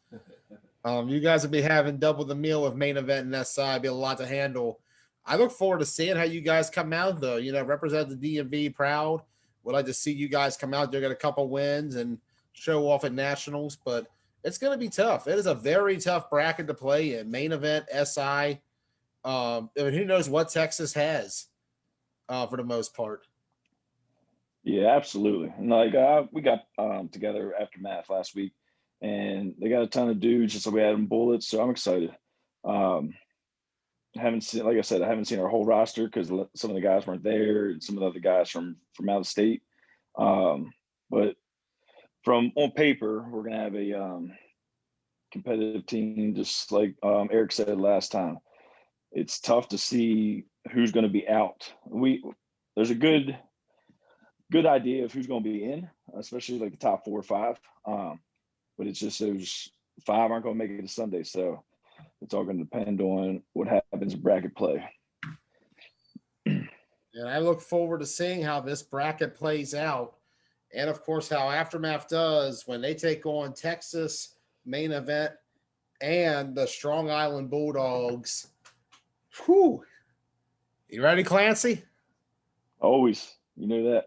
You guys will be having double the meal with main event and SI. Be a lot to handle. I look forward to seeing how you guys come out, though. Represent the DMV proud. Would like to see you guys come out there, get a couple wins, and show off at nationals. But it's going to be tough. It is a very tough bracket to play in. Main event, SI. Who knows what Texas has for the most part. Yeah, absolutely. And we got together after math last week, and they got a ton of dudes, just like we had them bullets. So I'm excited. Haven't seen, like I said, I haven't seen our whole roster because some of the guys weren't there, and some of the other guys from out of state. But from on paper, we're gonna have a competitive team, just like Eric said last time. It's tough to see who's going to be out. There's a good idea of who's going to be in, especially like the top 4 or 5. But it's just those 5 aren't going to make it to Sunday, so it's all going to depend on what happens in bracket play. And I look forward to seeing how this bracket plays out, and of course how Aftermath does when they take on Texas main event and the Strong Island Bulldogs. Whew. You ready, Clancy? Always. You know that.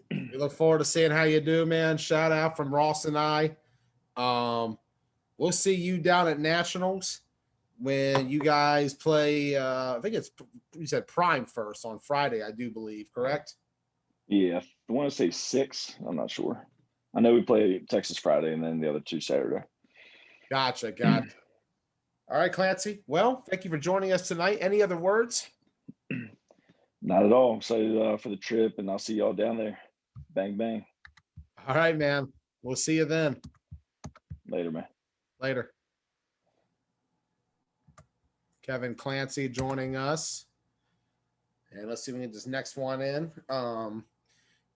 We look forward to seeing how you do, man. Shout out from Ross and I. We'll see you down at Nationals when you guys play. I think you said Prime first on Friday, I do believe, correct? Yeah, I want to say 6. I'm not sure. I know we play Texas Friday and then the other 2 Saturday. Gotcha. All right, Clancy. Well, thank you for joining us tonight. Any other words? Not at all. I'm excited for the trip, and I'll see y'all down there. Bang, bang. All right, man. We'll see you then. Later, man. Later. Kevin Clancy joining us. And let's see if we can get this next one in.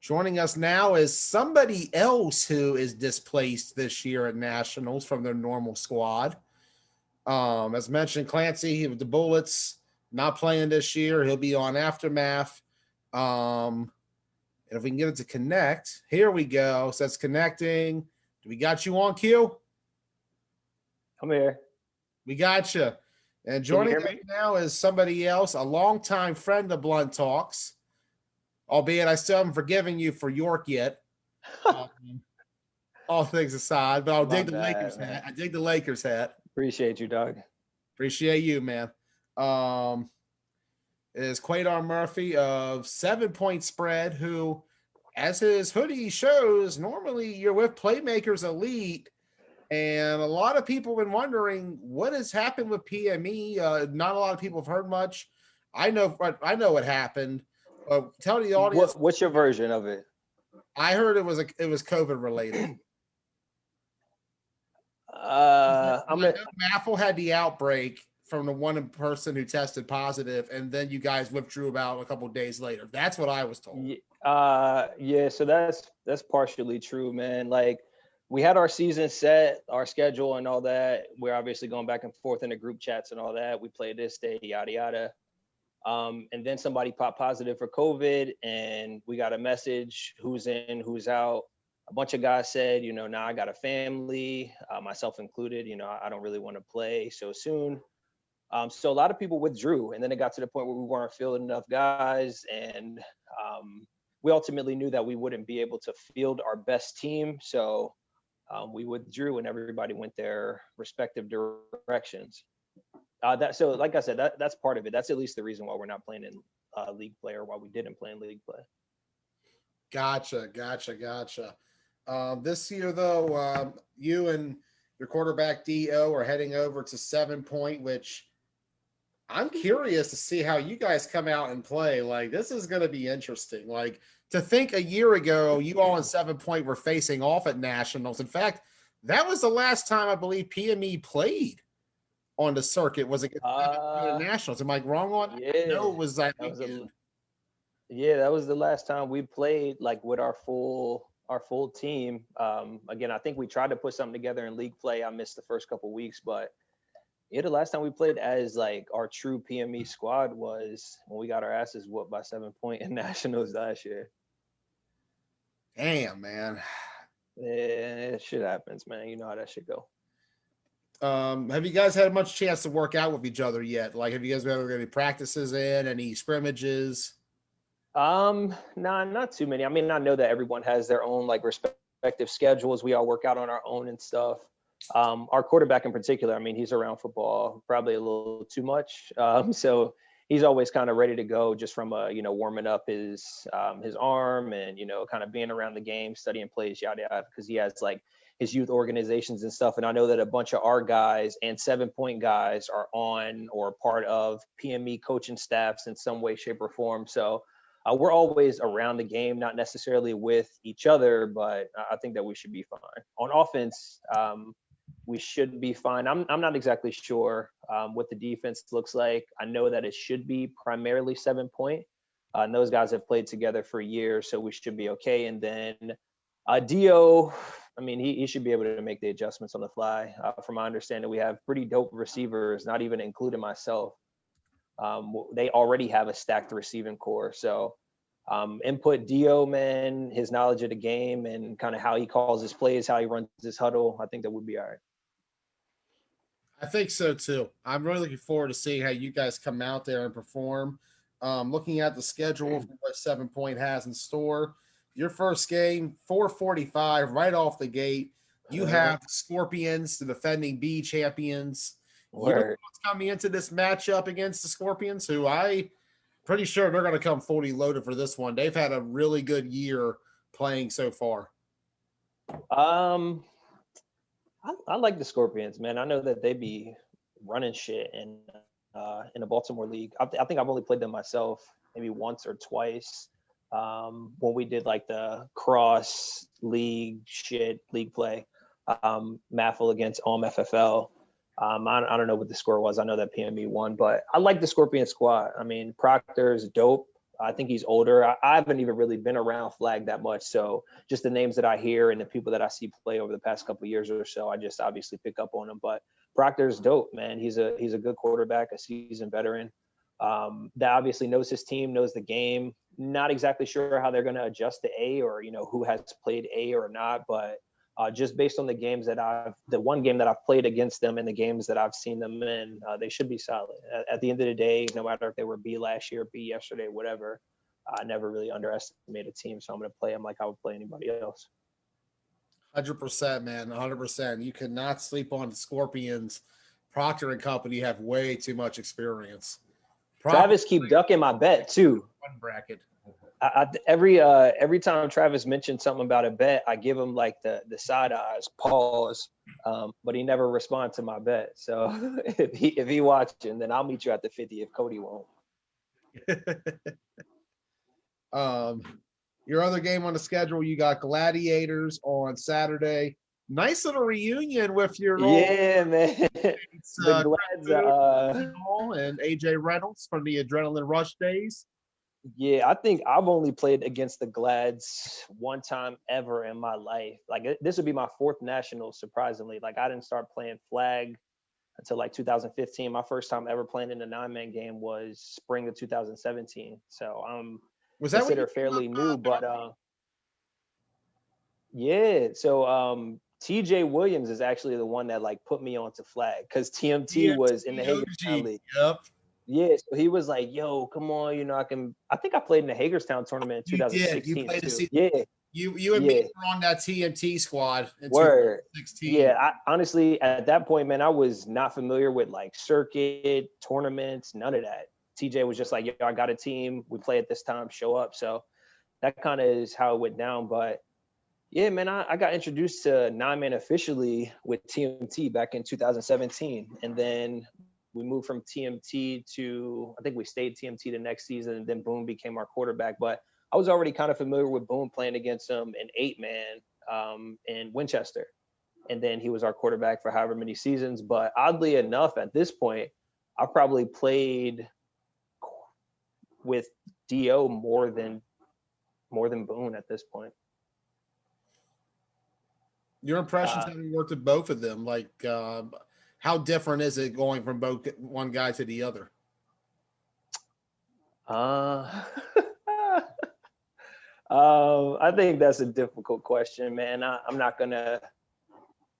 Joining us now is somebody else who is displaced this year at Nationals from their normal squad. As mentioned, Clancy with the Bullets not playing this year. He'll be on Aftermath. And if we can get it to connect, here we go. So that's connecting. Do we got you on, Q? I'm here. We got you. And joining us now is somebody else, a longtime friend of Blunt Talks, albeit I still haven't forgiven you for York yet. All things aside, but I'll dig the Lakers hat. I dig the Lakers hat. Appreciate you, Doug. Appreciate you, man. Is Quaidar Murphy of 7 Point Spread, who, as his hoodie shows, normally you're with Playmakers Elite. And a lot of people have been wondering what has happened with PME. Not a lot of people have heard much. I know what happened. Tell the audience. What's your version of it? I heard it was COVID related. I I know Maffel had the outbreak from the one person who tested positive, and then you guys withdrew about a couple of days later. That's what I was told. Yeah, so that's partially true, man. Like, we had our season set, our schedule and all that. We're obviously going back and forth in the group chats and all that. We play this day, yada yada. And then somebody popped positive for COVID, and we got a message, who's in, who's out. A bunch of guys said, now I got a family, myself included, I don't really want to play so soon. So a lot of people withdrew, and then it got to the point where we weren't fielding enough guys, and we ultimately knew that we wouldn't be able to field our best team. So we withdrew, and everybody went their respective directions. So like I said, that's part of it. That's at least the reason why we're not playing in league play, or why we didn't play in league play. Gotcha. This year, though, you and your quarterback Do are heading over to 7 Point, which I'm curious to see how you guys come out and play. Like, this is going to be interesting. Like, to think a year ago, you all in 7 Point were facing off at nationals. In fact, that was the last time I believe PME played on the circuit. Was against nationals. Am I wrong on that? Yeah, No, it was that was the last time we played, like, with our full team. Again, I think we tried to put something together in league play. I missed the first couple weeks, but yeah, the last time we played as like our true PME squad was when we got our asses whooped by 7 Point in nationals last year. Damn, man. Yeah, shit happens, man. You know how that shit go. Have you guys had much chance to work out with each other yet? Like, have you guys ever got any practices in, any scrimmages? Nah, not too many. I mean, I know that everyone has their own like respective schedules. We all work out on our own and stuff. Our quarterback in particular, I mean, he's around football probably a little too much. So he's always kind of ready to go just from warming up his arm and, kind of being around the game, studying plays, yada, yada, because he has like his youth organizations and stuff. And I know that a bunch of our guys and 7 Point guys are on or part of PME coaching staffs in some way, shape, or form. So we're always around the game, not necessarily with each other, but I think that we should be fine. On offense, we should be fine. I'm not exactly sure what the defense looks like. I know that it should be primarily 7 Point. And those guys have played together for years, so we should be okay. And then Dio, I mean, he should be able to make the adjustments on the fly. From my understanding, we have pretty dope receivers, not even including myself. They already have a stacked receiving core. So input Dio, man, his knowledge of the game and kind of how he calls his plays, how he runs his huddle, I think that would be all right. I think so too. I'm really looking forward to seeing how you guys come out there and perform. Looking at the schedule of what 7 Point has in store, your first game, 4:45, right off the gate. You have the Scorpions, the defending B champions. You're coming into this matchup against the Scorpions, who I pretty sure they're going to come fully loaded for this one. They've had a really good year playing so far. I like the Scorpions, man. I know that they be running shit in the Baltimore League. I think I've only played them myself maybe once or twice when we did like the cross league play, Maffel against FFL. I don't know what the score was. I know that PME won, but I like the Scorpion squad. I mean, Proctor's dope. I think he's older. I haven't even really been around flag that much. So just the names that I hear and the people that I see play over the past couple of years or so, I just obviously pick up on them. But Proctor's dope, man. He's a good quarterback, a seasoned veteran that obviously knows his team, knows the game. Not exactly sure how they're going to adjust to A or, who has played A or not. But just based on the games the one game that I've played against them and the games that I've seen them in, they should be solid. At the end of the day, no matter if they were B last year, B yesterday, whatever, I never really underestimate a team. So I'm going to play them like I would play anybody else. 100%, man. 100%. You cannot sleep on the Scorpions. Proctor and company have way too much experience. Travis keep ducking my bet too. One bracket. Every time Travis mentioned something about a bet, I give him like the side eyes, pause, but he never responds to my bet. So if he watching, then I'll meet you at the 50 if Cody won't. Your other game on the schedule, you got Gladiators on Saturday. Nice little reunion with your old Yeah, man. mates, The Chris Glads, Boone and AJ Reynolds from the Adrenaline Rush days. yeah, I think I've only played against the Glads one time ever in my life. Like this would be my fourth national, surprisingly. Like I didn't start playing flag until like 2015. My first time ever playing in a 9-man game was spring of 2017. So I'm Was that what you considered fairly new, but yeah. So TJ Williams is actually the one that like put me onto flag because TMT was in the Hagerstown League. Yep. Yeah, so he was like, "Yo, come on, you know, I think I played in the Hagerstown tournament in You did. 2016 You played too. a Yeah, You and me were on that TNT squad in word. 2016. Yeah, I honestly at that point, man, I was not familiar with like circuit tournaments, none of that. TJ was just like, "Yo, I got a team. We play at this time. Show up." So that kind of is how it went down. But yeah, man, I got introduced to 9-man officially with TMT back in 2017, and then we moved from TMT to, I think we stayed TMT the next season, and then Boone became our quarterback. But I was already kind of familiar with Boone playing against him in 8-man in Winchester. And then he was our quarterback for however many seasons. But oddly enough, at this point, I probably played with DO more than Boone at this point. Your impressions having worked with both of them, like how different is it going from both one guy to the other? I think that's a difficult question, man. I'm not gonna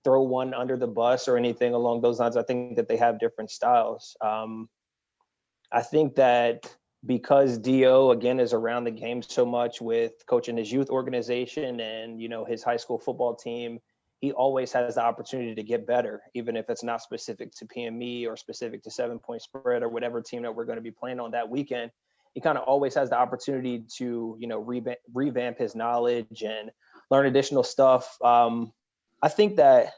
throw one under the bus or anything along those lines. I think that they have different styles. I think that because Dio again is around the game so much with coaching his youth organization and his high school football team, he always has the opportunity to get better, even if it's not specific to PME or specific to 7-point spread or whatever team that we're going to be playing on that weekend. He kind of always has the opportunity to, revamp his knowledge and learn additional stuff. I think that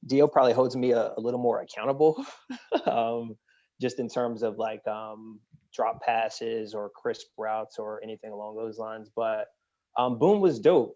Dio probably holds me a little more accountable, just in terms of like drop passes or crisp routes or anything along those lines. But Boone was dope.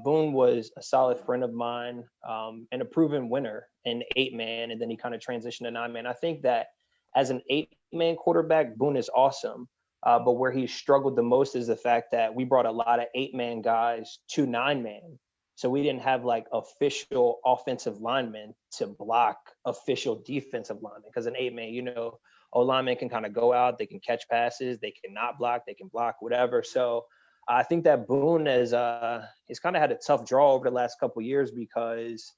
Boone was a solid friend of mine and a proven winner in 8-man, and then he kind of transitioned to 9-man. I think that as an 8-man quarterback, Boone is awesome. But where he struggled the most is the fact that we brought a lot of 8-man guys to 9-man. So we didn't have like official offensive linemen to block official defensive linemen. Because an 8-man, linemen can kind of go out, they can catch passes, they can not block, they can block, whatever. So I think that Boone he's kind of had a tough draw over the last couple of years because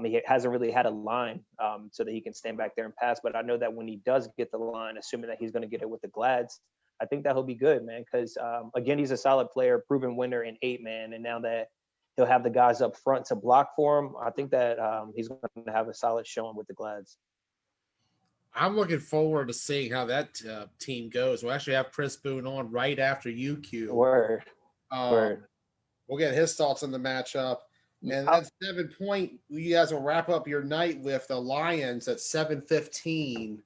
he hasn't really had a line so that he can stand back there and pass. But I know that when he does get the line, assuming that he's going to get it with the Glads, I think that he'll be good, man. Because again, he's a solid player, proven winner in 8-man, and now that he'll have the guys up front to block for him, I think that he's going to have a solid showing with the Glads. I'm looking forward to seeing how that team goes. We'll actually have Chris Boone on right after UQ. Word. We'll get his thoughts on the matchup. And at 7-point, you guys will wrap up your night with the Lions at 7:15.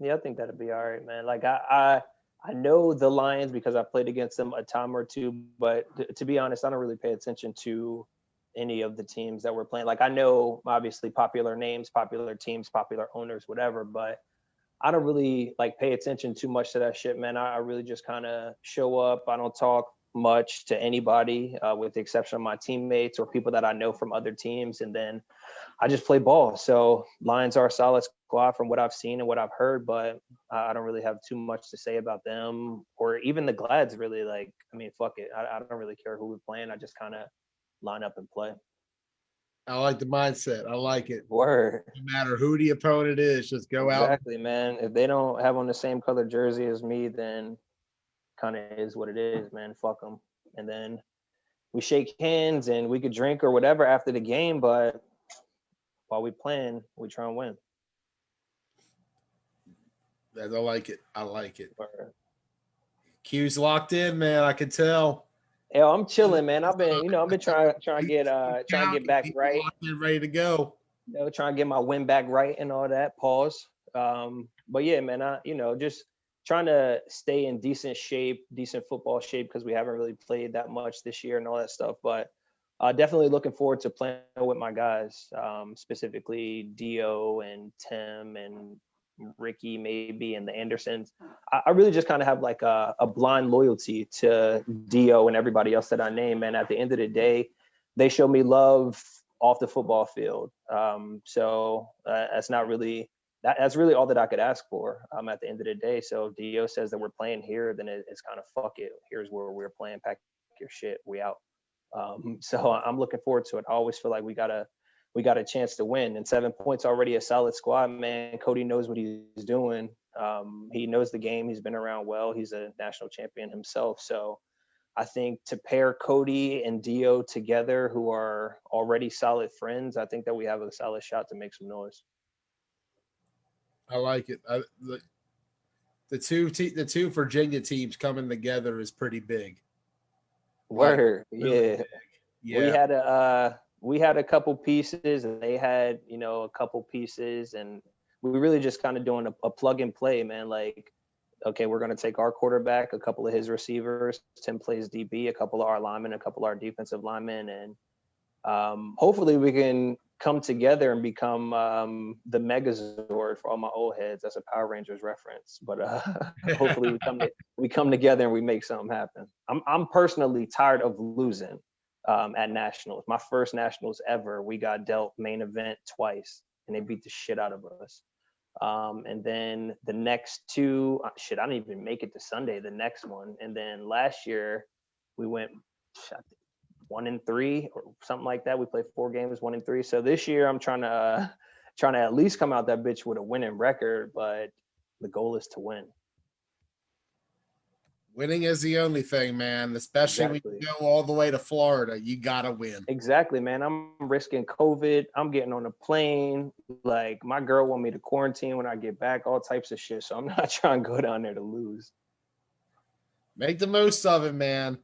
Yeah, I think that'll be all right, man. Like I know the Lions because I played against them a time or two, but to be honest, I don't really pay attention to any of the teams that we're playing. Like I know obviously popular names, popular teams, popular owners, whatever, but I don't really like pay attention too much to that shit, man. I really just kind of show up. I don't talk much to anybody with the exception of my teammates or people that I know from other teams. And then I just play ball. So Lions are a solid squad from what I've seen and what I've heard, but I don't really have too much to say about them or even the Glads really. Like, I mean, fuck it. I don't really care who we're playing. I just kind of line up and play. I like the mindset. I like it. Word. No matter who the opponent is, just go out. Exactly, man. If they don't have on the same color jersey as me, then kind of is what it is, man. Fuck them. And then we shake hands and we could drink or whatever after the game, but while we playing, we try and win. I like it. I like it. Word. Q's locked in, man. I can tell. Yo, I'm chilling, man. I've been trying to get back right. Ready to go. Trying to get my win back right and all that. Pause. But yeah, man, just trying to stay in decent shape, decent football shape, because we haven't really played that much this year and all that stuff. But definitely looking forward to playing with my guys, specifically Dio and Tim and Ricky maybe and the Andersons. I really just kind of have like a blind loyalty to Dio and everybody else that I name. And at the end of the day, they show me love off the football field. So that's really all that I could ask for at the end of the day. So Dio says that we're playing here, then it's kind of fuck it. Here's where we're playing. Pack your shit. We out. So I'm looking forward to it. I always feel like we got a chance to win, and 7 points already a solid squad, man. Cody knows what he's doing. He knows the game. He's been around well. He's a national champion himself. So I think to pair Cody and Dio together, who are already solid friends, I think that we have a solid shot to make some noise. I like it. The two Virginia teams coming together is pretty big. Word, really yeah. Big. Yeah. We had a couple pieces, and they had a couple pieces, and we were really just kind of doing a plug and play, man. Like, okay, we're going to take our quarterback, a couple of his receivers, Tim plays DB, a couple of our linemen, a couple of our defensive linemen, and hopefully we can come together and become the Megazord for all my old heads. That's a Power Rangers reference, but hopefully we come together and we make something happen. I'm personally tired of losing at nationals. My first nationals ever, we got dealt main event twice, and they beat the shit out of us. And then the next two, I didn't even make it to Sunday, the next one. And then last year we went 1-3 or something like that. We played 4 games, 1-3. So this year I'm trying to at least come out that bitch with a winning record, but the goal is to win. Winning is the only thing, man. Especially Exactly. when you go all the way to Florida, you gotta win. Exactly, man. I'm risking COVID. I'm getting on a plane. Like, my girl want me to quarantine when I get back, all types of shit. So I'm not trying to go down there to lose. Make the most of it, man.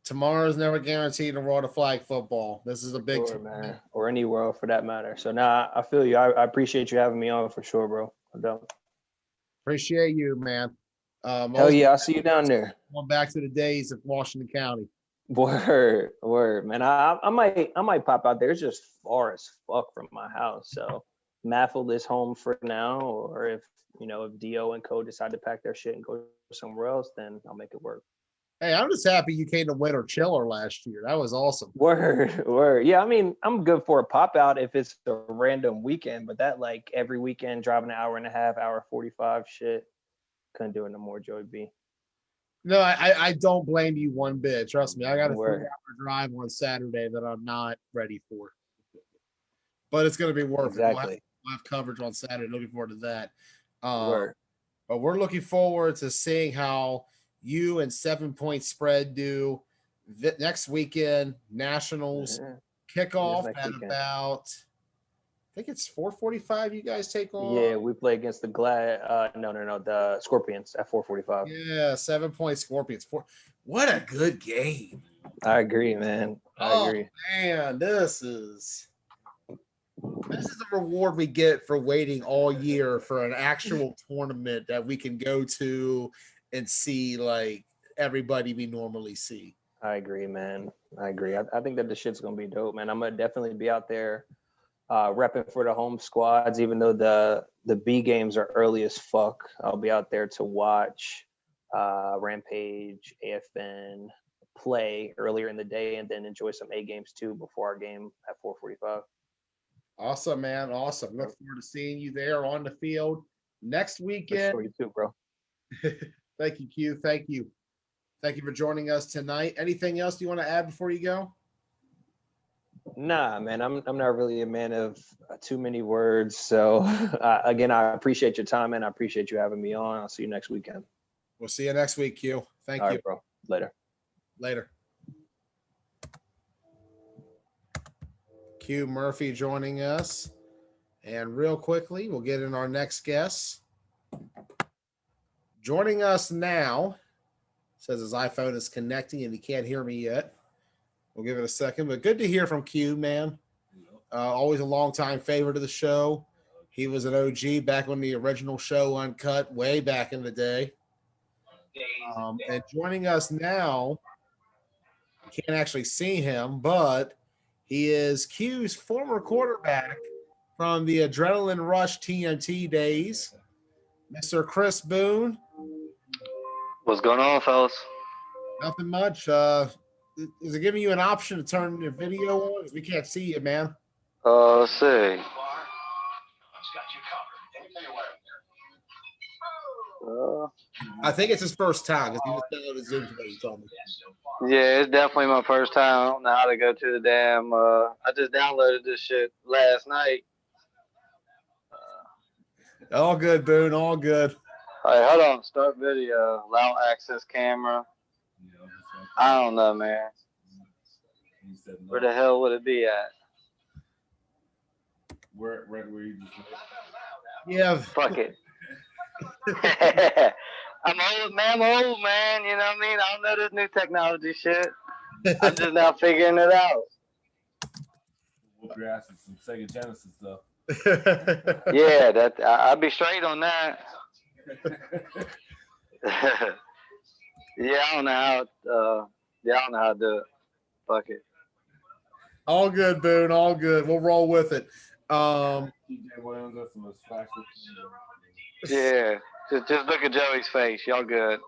Tomorrow's never guaranteed in world of flag football. This is a big man, or any world for that matter. So I feel you. I appreciate you having me on for sure, bro. I don't. Appreciate you, man. Hell yeah, I'll see you down there. Going back to the days of Washington County. Word, man. I might pop out there. It's just far as fuck from my house. So Maffle is home for now, or if Dio and Co decide to pack their shit and go somewhere else, then I'll make it work. Hey, I'm just happy you came to Winter Chiller last year. That was awesome. Word. Yeah, I mean, I'm good for a pop out if it's a random weekend, but that like every weekend driving an hour and a half, hour 45 shit, couldn't do it no more, Joey B. No, I don't blame you one bit. Trust me, I got a 3-hour drive on Saturday that I'm not ready for. But it's going to be worth it. We'll have coverage on Saturday. Looking forward to that. But we're looking forward to seeing how you and 7 Point Spread do next weekend. Nationals kickoff at about, I think it's 4:45. You guys take on. Yeah, we play against the the Scorpions at 4:45. Yeah, 7 Point Scorpions. What a good game. I agree, man. I agree. Man, this is the reward we get for waiting all year for an actual tournament that we can go to and see like everybody we normally see. I agree, man. I agree. I think that the shit's gonna be dope, man. I'm gonna definitely be out there repping for the home squads, even though the B games are early as fuck. I'll be out there to watch Rampage, AFN play earlier in the day, and then enjoy some A games too before our game at 4:45. Awesome, man. Awesome. Look forward to seeing you there on the field next weekend. For you too, bro. Thank you, Q. Thank you. Thank you for joining us tonight. Anything else you want to add before you go? Nah, man, I'm not really a man of too many words. So again, I appreciate your time, and I appreciate you having me on. I'll see you next weekend. We'll see you next week, Q. Thank you. All right, bro. Later. Q Murphy joining us. And real quickly, we'll get in our next guest. Joining us now, says his iPhone is connecting and he can't hear me yet. We'll give it a second, but good to hear from Q, man. Always a longtime favorite of the show. He was an OG back when the original show Uncut, way back in the day. And joining us now, you can't actually see him, but he is Q's former quarterback from the Adrenaline Rush TNT days, Mr. Chris Boone. What's going on, fellas? Nothing much. Is it giving you an option to turn your video on? 'Cause we can't see you, man. Let's see. I think it's his first time because he just downloaded Zoom today. He told me. Yeah, it's definitely my first time. I don't know how to go to the damn. I just downloaded this shit last night. All good, Boone. All good. All right, hold on. Start video. Allow access camera. I don't know, man. Where the hell would it be at? Where you just Yeah. Fuck it. I'm old, man. You know what I mean? I don't know this new technology shit. I'm just now figuring it out. whoop your ass with some Sega Genesis stuff. Yeah, that I'll be straight on that. Yeah, I don't know how. I don't know how to do it. Fuck it. All good, Boone. All good. We'll roll with it. TJ Williams, that's some facts. Yeah, just look at Joey's face. Y'all good.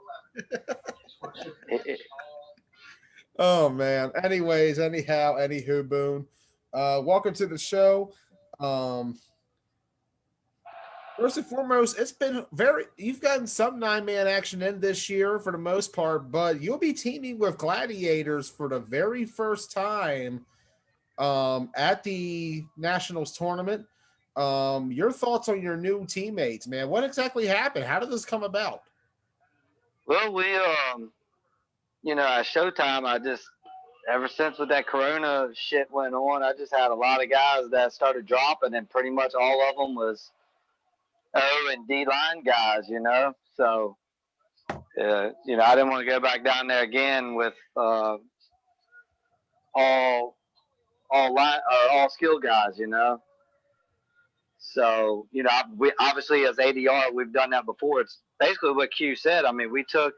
Oh man. Anyways, anyhow, anywho, Boone. Welcome to the show. First and foremost, it's been you've gotten some 9-man action in this year for the most part, but you'll be teaming with Gladiators for the very first time at the Nationals tournament. Your thoughts on your new teammates, man? What exactly happened? How did this come about? Well, we at Showtime, ever since with that Corona shit went on, I just had a lot of guys that started dropping, and pretty much all of them was O and D line guys, So, I didn't want to go back down there again with all skill guys, So, we obviously as ADR, we've done that before. It's basically what Q said. I mean, we took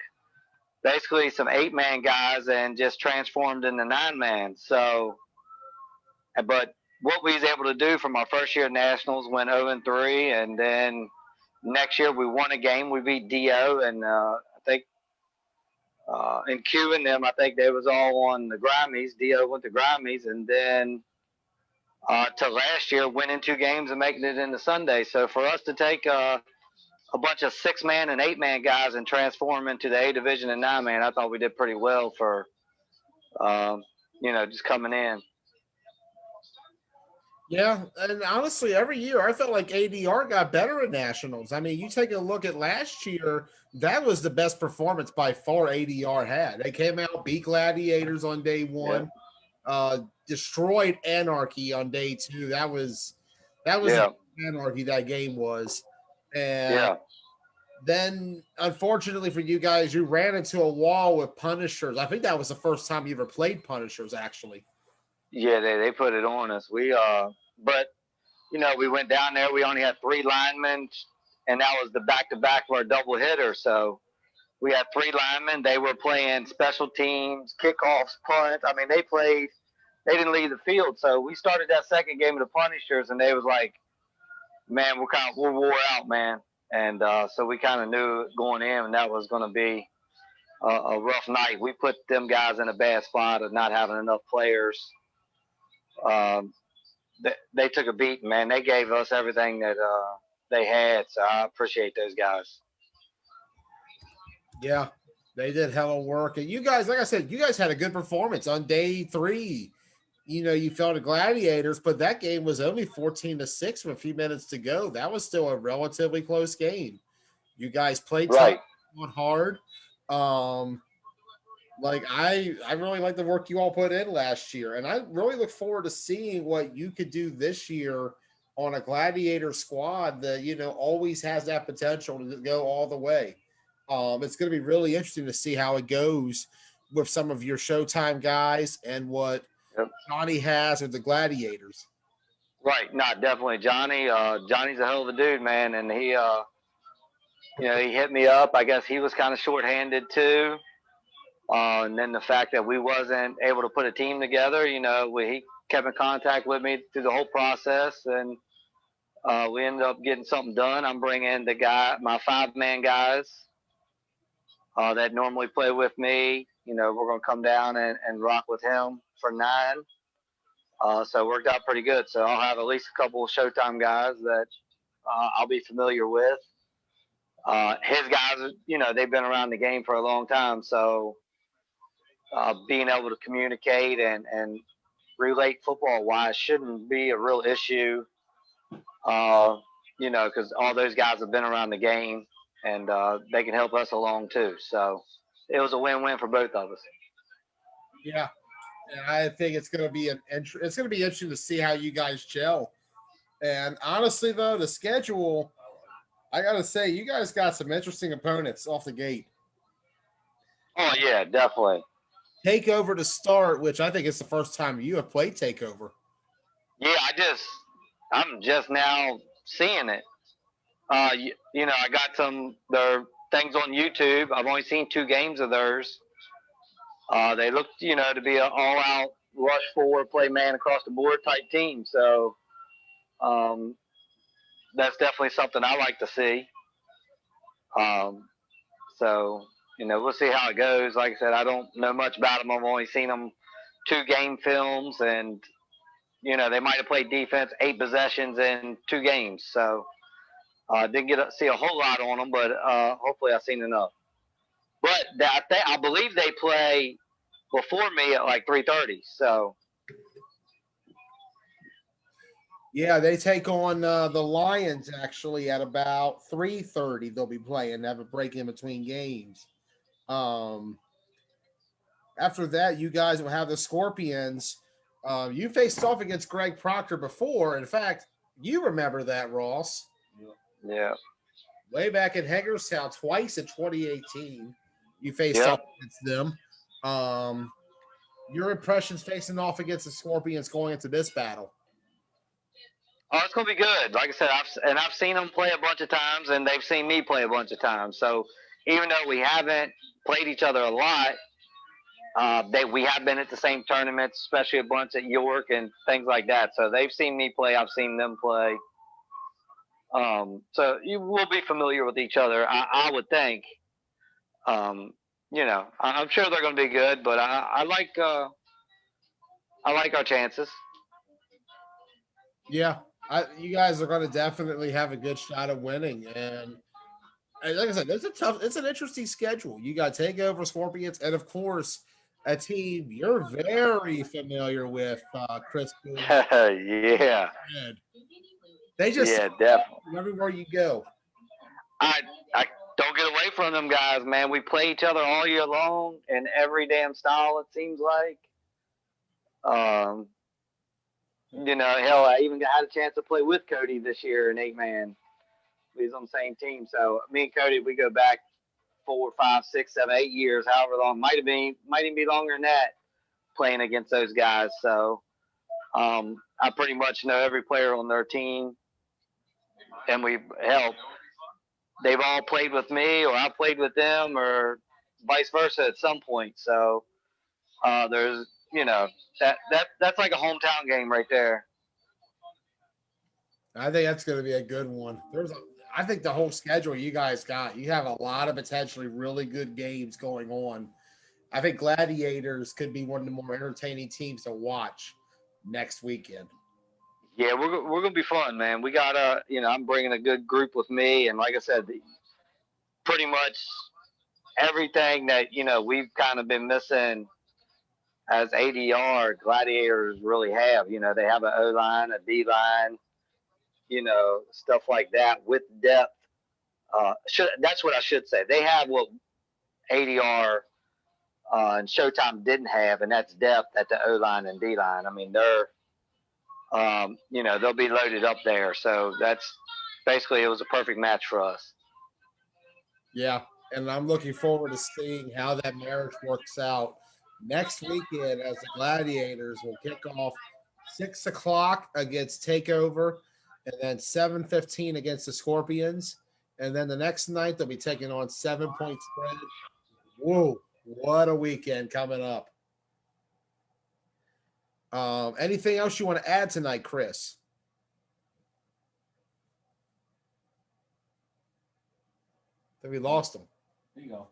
basically some 8-man guys and just transformed into 9-man. So, but what we was able to do from our first year at Nationals, went 0-3, and then next year we won a game. We beat DO, and I think in Q and them, I think they was all on the Grammys. DO went to Grammys, and then till last year, winning 2 games and making it into Sunday. So for us to take a bunch of 6-man and 8-man guys and transform into the A division and 9-man, I thought we did pretty well for, just coming in. Yeah, and honestly, every year I felt like ADR got better at Nationals. I mean, you take a look at last year, that was the best performance by far ADR had. They came out, beat Gladiators on day 1, destroyed Anarchy on day 2. That was Anarchy that game was. And then, unfortunately for you guys, you ran into a wall with Punishers. I think that was the first time you ever played Punishers, actually. Yeah, they put it on us. We we went down there. We only had 3 linemen, and that was the back-to-back for a double hitter. So we had 3 linemen. They were playing special teams, kickoffs, punts. I mean, they didn't leave the field. So we started that second game of the Punishers, and they was like, man, we're wore out, man. And so we kind of knew going in, and that was going to be a rough night. We put them guys in a bad spot of not having enough players. They took a beating, man. They gave us everything that they had, so I appreciate those guys. Yeah, they did hell of work. And you guys, like I said, you guys had a good performance on day 3. You fell to Gladiators, but that game was only 14-6 with a few minutes to go. That was still a relatively close game. You guys played right hard. I really like the work you all put in last year, and I really look forward to seeing what you could do this year on a Gladiator squad that always has that potential to go all the way. It's going to be really interesting to see how it goes with some of your Showtime guys and what Johnny has with the Gladiators. Right, no, definitely Johnny. Johnny's a hell of a dude, man, and he you know, he hit me up. I guess he was kind of shorthanded too. And then the fact that we wasn't able to put a team together, you know, he kept in contact with me through the whole process, and we ended up getting something done. I'm bringing my 5-man guys that normally play with me. You know, we're going to come down and rock with him for 9. So it worked out pretty good. So I'll have at least a couple of Showtime guys that I'll be familiar with. His guys, you know, they've been around the game for a long time. So being able to communicate and relate football-wise shouldn't be a real issue, you know, because all those guys have been around the game, and they can help us along too. So it was a win-win for both of us. Yeah, and I think it's going to be it's going to be interesting to see how you guys gel. And honestly, though, the schedule, I got to say, you guys got some interesting opponents off the gate. Oh yeah, definitely. Takeover to start, which I think is the first time you have played Takeover. Yeah, I'm just now seeing it. You know, I got their things on YouTube. I've only seen 2 games of theirs. They look, you know, to be an all-out rush forward, play man across the board type team. So that's definitely something I like to see. So, you know, we'll see how it goes. Like I said, I don't know much about them. I've only seen them 2 game films, and, you know, they might have played defense 8 possessions in 2 games. So didn't get to see a whole lot on them, but hopefully I've seen enough. But I believe they play before me at like 3:30. So yeah, they take on the Lions actually at about 3:30. They'll be playing. They have a break in between games. After that, you guys will have the Scorpions. You faced off against Greg Proctor before. In fact, you remember that, Ross. yeah. Way back in Hagerstown, twice in 2018, you faced off against them. Your impressions facing off against the Scorpions going into this battle? Oh, it's gonna be good. Like I said, I've seen them play a bunch of times, and they've seen me play a bunch of times. So even though we haven't played each other a lot, we have been at the same tournaments, especially a bunch at York and things like that. So they've seen me play. I've seen them play. So you will be familiar with each other, I would think. You know, I'm sure they're going to be good, but I like our chances. Yeah, you guys are going to definitely have a good shot at winning. And like I said, it's an interesting schedule. You got Takeover, Scorpions, and of course, a team you're very familiar with, Chris Boone. Yeah. They just definitely. everywhere you go. I don't get away from them guys, man. We play each other all year long in every damn style, it seems like. You know, hell, I even had a chance to play with Cody this year in 8-man. We was on the same team. So me and Cody, we go back 4, 5, 6, 7, 8 years, however long. Might even be longer than that, playing against those guys. So I pretty much know every player on their team. And they've all played with me, or I played with them, or vice versa at some point. So there's, you know, that's like a hometown game right there. I think that's going to be a good one. I think the whole schedule you guys got, you have a lot of potentially really good games going on. I think Gladiators could be one of the more entertaining teams to watch next weekend. Yeah, we're gonna be fun, man. We got you know, I'm bringing a good group with me, and like I said, pretty much everything that, you know, we've kind of been missing as ADR, Gladiators really have. You know, they have an O-line, a D-line, you know, stuff like that with depth. That's what I should say. They have what ADR and Showtime didn't have, and that's depth at the O-line and D-line. I mean, they're you know, they'll be loaded up there. So that's basically, it was a perfect match for us. Yeah, and I'm looking forward to seeing how that marriage works out next weekend as the Gladiators will kick off 6 o'clock against Takeover, and then 7:15 against the Scorpions, And then the next night, they'll be taking on 7-point spread. Whoa, what a weekend coming up. Anything else you want to add tonight, Chris? Then we lost him. There you go.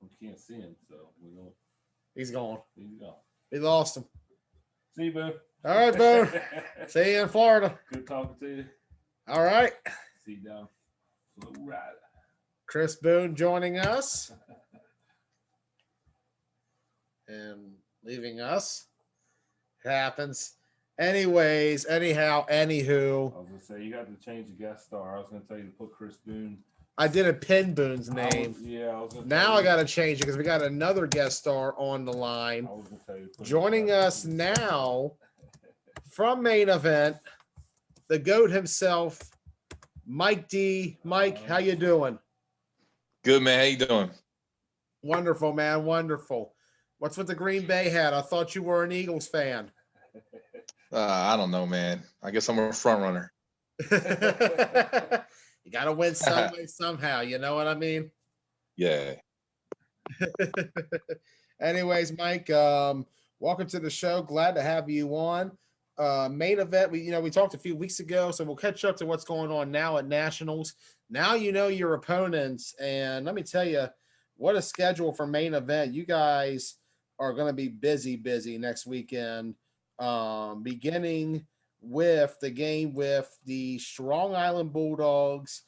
We can't see him, so we don't. He's gone. There you go. We lost him. See you, Boo. All right, Boo. See you in Florida. Good talking to you. All right. See you down. Slow ride. Chris Boone joining us and leaving us. Happens. Anyways, anyhow, anywho. I was gonna say you got to change the guest star. I was gonna tell you to put Chris Boone. I didn't pin Boone's name. I was gonna Now I got to change it because we got another guest star on the line. I was gonna tell you to put Joining us now from Main Event, the GOAT himself, Mike D. Mike, how you doing? Good, man. How you doing? Wonderful, man. Wonderful. What's with the Green Bay hat? I thought you were an Eagles fan. I don't know, man. I guess I'm a front runner. You got to win some way, somehow. You know what I mean? Yeah. Anyways, Mike, welcome to the show. Glad to have you on. Main Event, we talked a few weeks ago, so we'll catch up to what's going on now at Nationals. Now you know your opponents, and let me tell you, what a schedule for Main Event. You guys are going to be busy next weekend, beginning with the game with the Strong Island Bulldogs.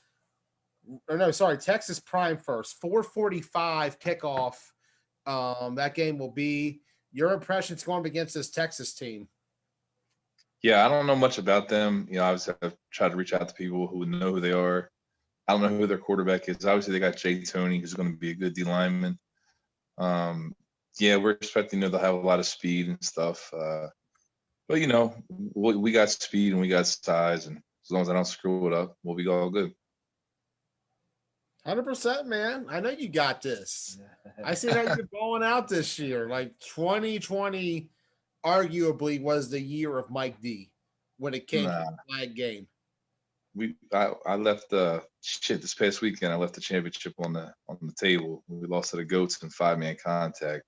Texas Prime first, 4:45 kickoff. That game will be. Your impressions going up against this Texas team? Yeah, I don't know much about them. Obviously, I've tried to reach out to people who know who they are. I don't know who their quarterback is. Obviously, they got Jay Toney, who's going to be a good D lineman. Yeah, we're expecting they'll have a lot of speed and stuff. But, we got speed and we got size, and as long as I don't screw it up, we'll be all good. 100%, man. I know you got this. I see that you're going out this year. Like 2020 arguably was the year of Mike D when it came to the flag game. I left this past weekend. I left the championship on the table. We lost to the Goats in 5-man contact.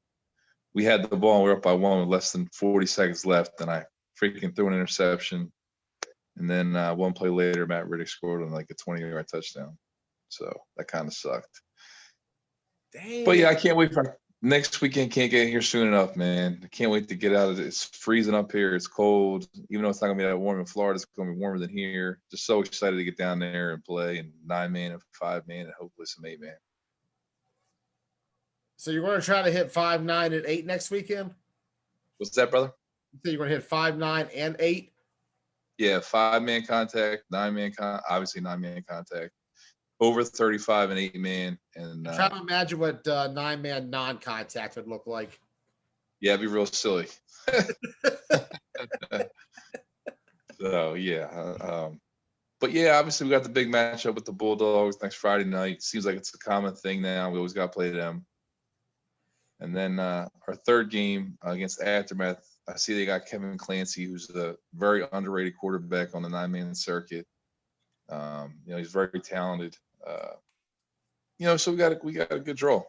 We had the ball. We were up by 1 with less than 40 seconds left, and I freaking threw an interception. And then one play later, Matt Riddick scored on like a 20-yard touchdown. So that kind of sucked. Dang. But yeah, I can't wait for next weekend. Can't get here soon enough, man. I can't wait to get out of it. It's freezing up here. It's cold. Even though it's not gonna be that warm in Florida, it's gonna be warmer than here. Just so excited to get down there and play in 9-man and 5-man and hopefully some 8-man. So you're going to try to hit 5, 9, and 8 next weekend? What's that, brother? So you're going to hit 5, 9, and 8? Yeah, 5-man contact, 9-man obviously 9-man contact, over 35 and 8-man, and try to imagine what 9-man non-contact would look like. Yeah, it'd be real silly. So yeah, but yeah, obviously we got the big matchup with the Bulldogs next Friday night. Seems like it's a common thing now. We always got to play them. And then our third game against Aftermath, I see they got Kevin Clancy, who's a very underrated quarterback on the 9-man circuit. He's very talented. So we got a good draw.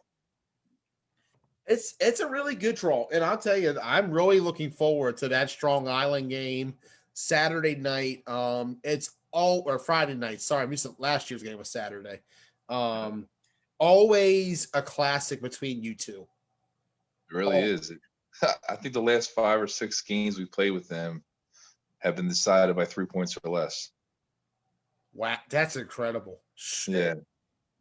It's a really good draw, and I'll tell you, I'm really looking forward to that Strong Island game Saturday night. Or Friday night. Sorry, I missed last year's game was Saturday. Always a classic between you two. It really is. I think the last 5 or 6 games we played with them have been decided by 3 points or less. Wow, that's incredible. Yeah.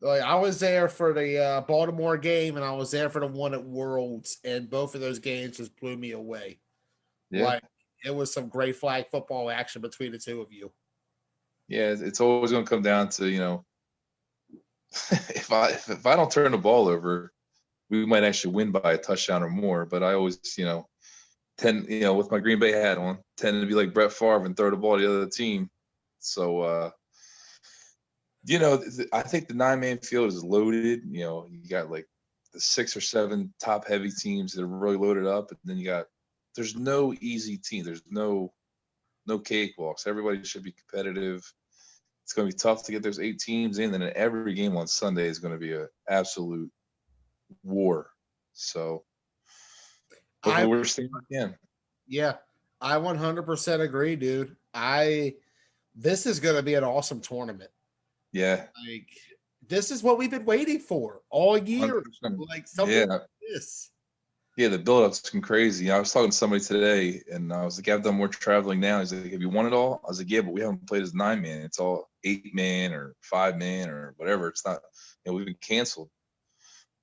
Like, I was there for the Baltimore game, and I was there for the one at Worlds, and both of those games just blew me away. Yeah. Like, it was some great flag football action between the two of you. Yeah, it's always going to come down to, if I don't turn the ball over, we might actually win by a touchdown or more. But I always, tend, with my Green Bay hat on, tend to be like Brett Favre and throw the ball to the other team. So, I think the 9-man field is loaded. You got like the 6 or 7 top heavy teams that are really loaded up. And then there's no easy team. There's no no cakewalks. Everybody should be competitive. It's going to be tough to get those 8 teams in, and then every game on Sunday is going to be an absolute war. So hopefully we're staying again. Yeah, I 100% agree, dude. This is going to be an awesome tournament. Yeah. Like, this is what we've been waiting for all year. 100%. Like something like this. Yeah, the build-up's been crazy. I was talking to somebody today, and I was like, I've done more traveling now. He's like, have you won it all? I was like, yeah, but we haven't played as 9-man. It's all 8-man or 5-man or whatever. It's not, we've been canceled.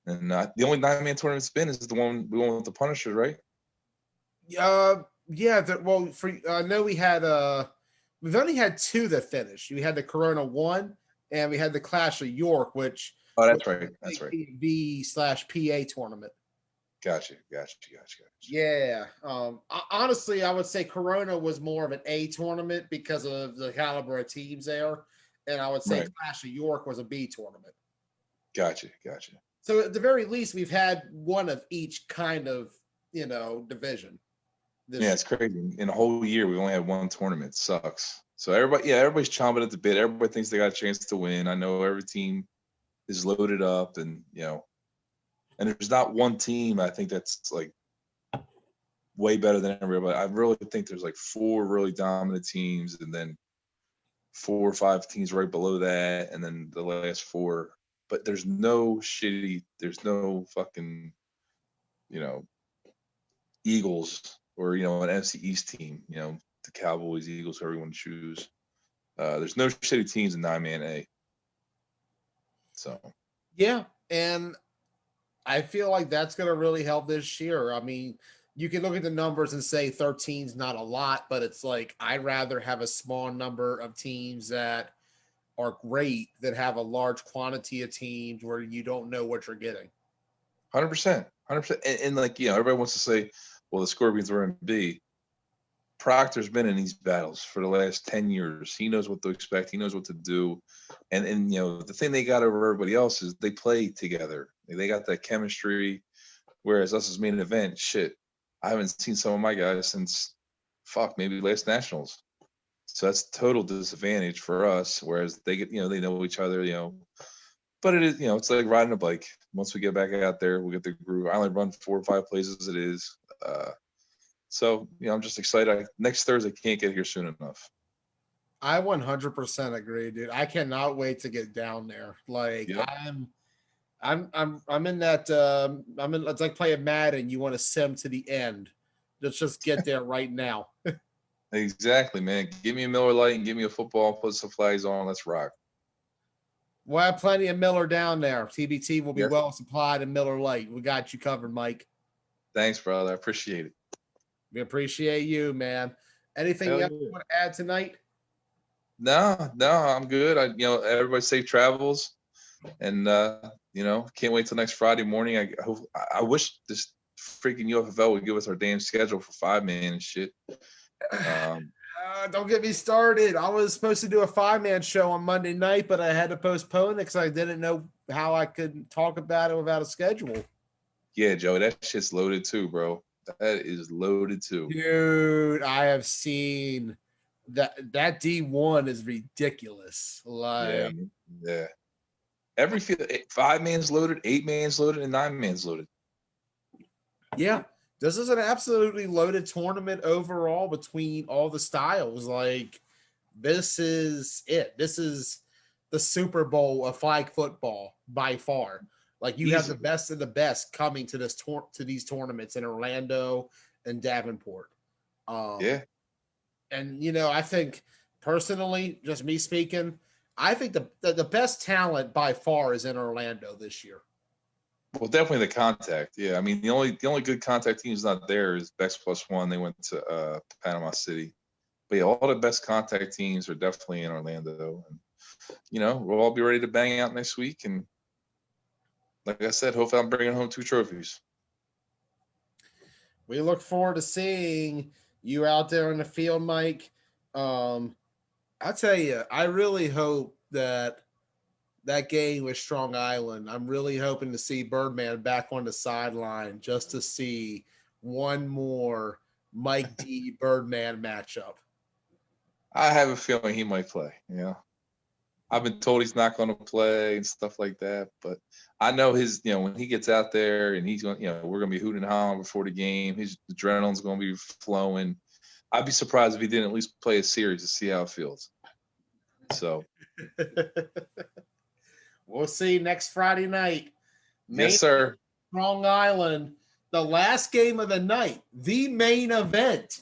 And the only 9-man tournament's been is the one we won with the Punishers, right? Yeah. I know we've only had 2 that finished. We had the Corona 1, and we had the Clash of York, which that's right. That's right. V/PA tournament. Gotcha. Yeah. Honestly, I would say Corona was more of an A tournament because of the caliber of teams there, and I would say Clash of York was a B tournament. Gotcha. So at the very least, we've had one of each kind of division. It's crazy. In a whole year, we only had 1 tournament. It sucks. So everybody's chomping at the bit. Everybody thinks they got a chance to win. I know every team is loaded up, and and there's not one team I think that's like way better than everybody. I really think there's like 4 really dominant teams, and then 4 or 5 teams right below that, and then the last 4. But there's no fucking, Eagles or, an NFC East team, the Cowboys, Eagles, whoever you want to choose. There's no shitty teams in 9-man A. So. Yeah. And I feel like that's going to really help this year. I mean, you can look at the numbers and say 13's not a lot, but it's like, I'd rather have a small number of teams that are great than have a large quantity of teams where you don't know what you're getting. 100%. And like, everybody wants to say, well, the Scorpions were in B. Proctor's been in these battles for the last 10 years. He knows what to expect. He knows what to do. And the thing they got over everybody else is they play together. They got that chemistry. Whereas us as main event, I haven't seen some of my guys since maybe last Nationals. So that's total disadvantage for us. Whereas they get, they know each other, But it is, it's like riding a bike. Once we get back out there, we'll get the groove. I only run 4 or 5 places as it is. So, I'm just excited. Next Thursday, can't get here soon enough. I 100% agree, dude. I cannot wait to get down there. Like, Yep. I'm in that. It's like playing Madden. You want to sim to the end. Let's just get there right now. Exactly, man. Give me a Miller Lite and give me a football. Put some flags on. Let's rock. We'll have plenty of Miller down there. TBT will be well supplied in Miller Lite. We got you covered, Mike. Thanks, brother. I appreciate it. We appreciate you, man. Anything else you want to add tonight? No, I'm good. Everybody safe travels, and can't wait till next Friday morning. I wish this freaking UFFL would give us our damn schedule for 5-man and shit. Don't get me started. I was supposed to do a 5-man show on Monday night, but I had to postpone it because I didn't know how I could talk about it without a schedule. Yeah, Joe, that shit's loaded too, bro. That is loaded too. Dude, I have seen that D1 is ridiculous. Like, yeah. Every 5-man's loaded, 8-man's loaded, and 9-man's loaded. Yeah. This is an absolutely loaded tournament overall between all the styles. Like, this is it. This is the Super Bowl of flag football by far. Like, you have the best of the best coming to these tournaments in Orlando and Davenport. And I think personally, just me speaking, I think the best talent by far is in Orlando this year. Well, definitely the contact. Yeah, I mean the only good contact team is not there is Bex +1. They went to Panama City, but yeah, all the best contact teams are definitely in Orlando. And we'll all be ready to bang out next week. And like I said, hopefully I'm bringing home 2 trophies. We look forward to seeing you out there in the field, Mike. I'll tell you, I really hope that game with Strong Island, I'm really hoping to see Birdman back on the sideline just to see one more Mike D Birdman matchup. I have a feeling he might play. I've been told he's not going to play and stuff like that, but I know his. When he gets out there and he's going, we're going to be hooting and hollering before the game. His adrenaline's going to be flowing. I'd be surprised if he didn't at least play a series to see how it feels. So we'll see next Friday night. Yes, sir. Long Island, the last game of the night, the main event.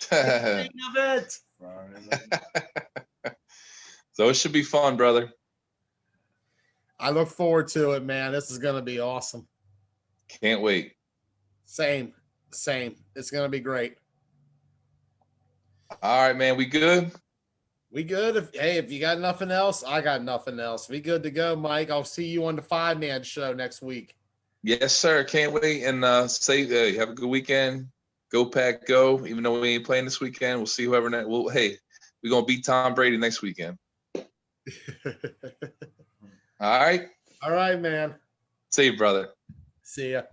The main event. So it should be fun, brother. I look forward to it, man. This is going to be awesome. Can't wait. Same. It's going to be great. All right, man. We good? We good? If you got nothing else, I got nothing else. We good to go, Mike. I'll see you on the 5-man show next week. Yes, sir. Can't wait. And have a good weekend. Go Pack, go. Even though we ain't playing this weekend, we'll see whoever next. We're going to beat Tom Brady next weekend. All right. All right, man. See you, brother. See ya.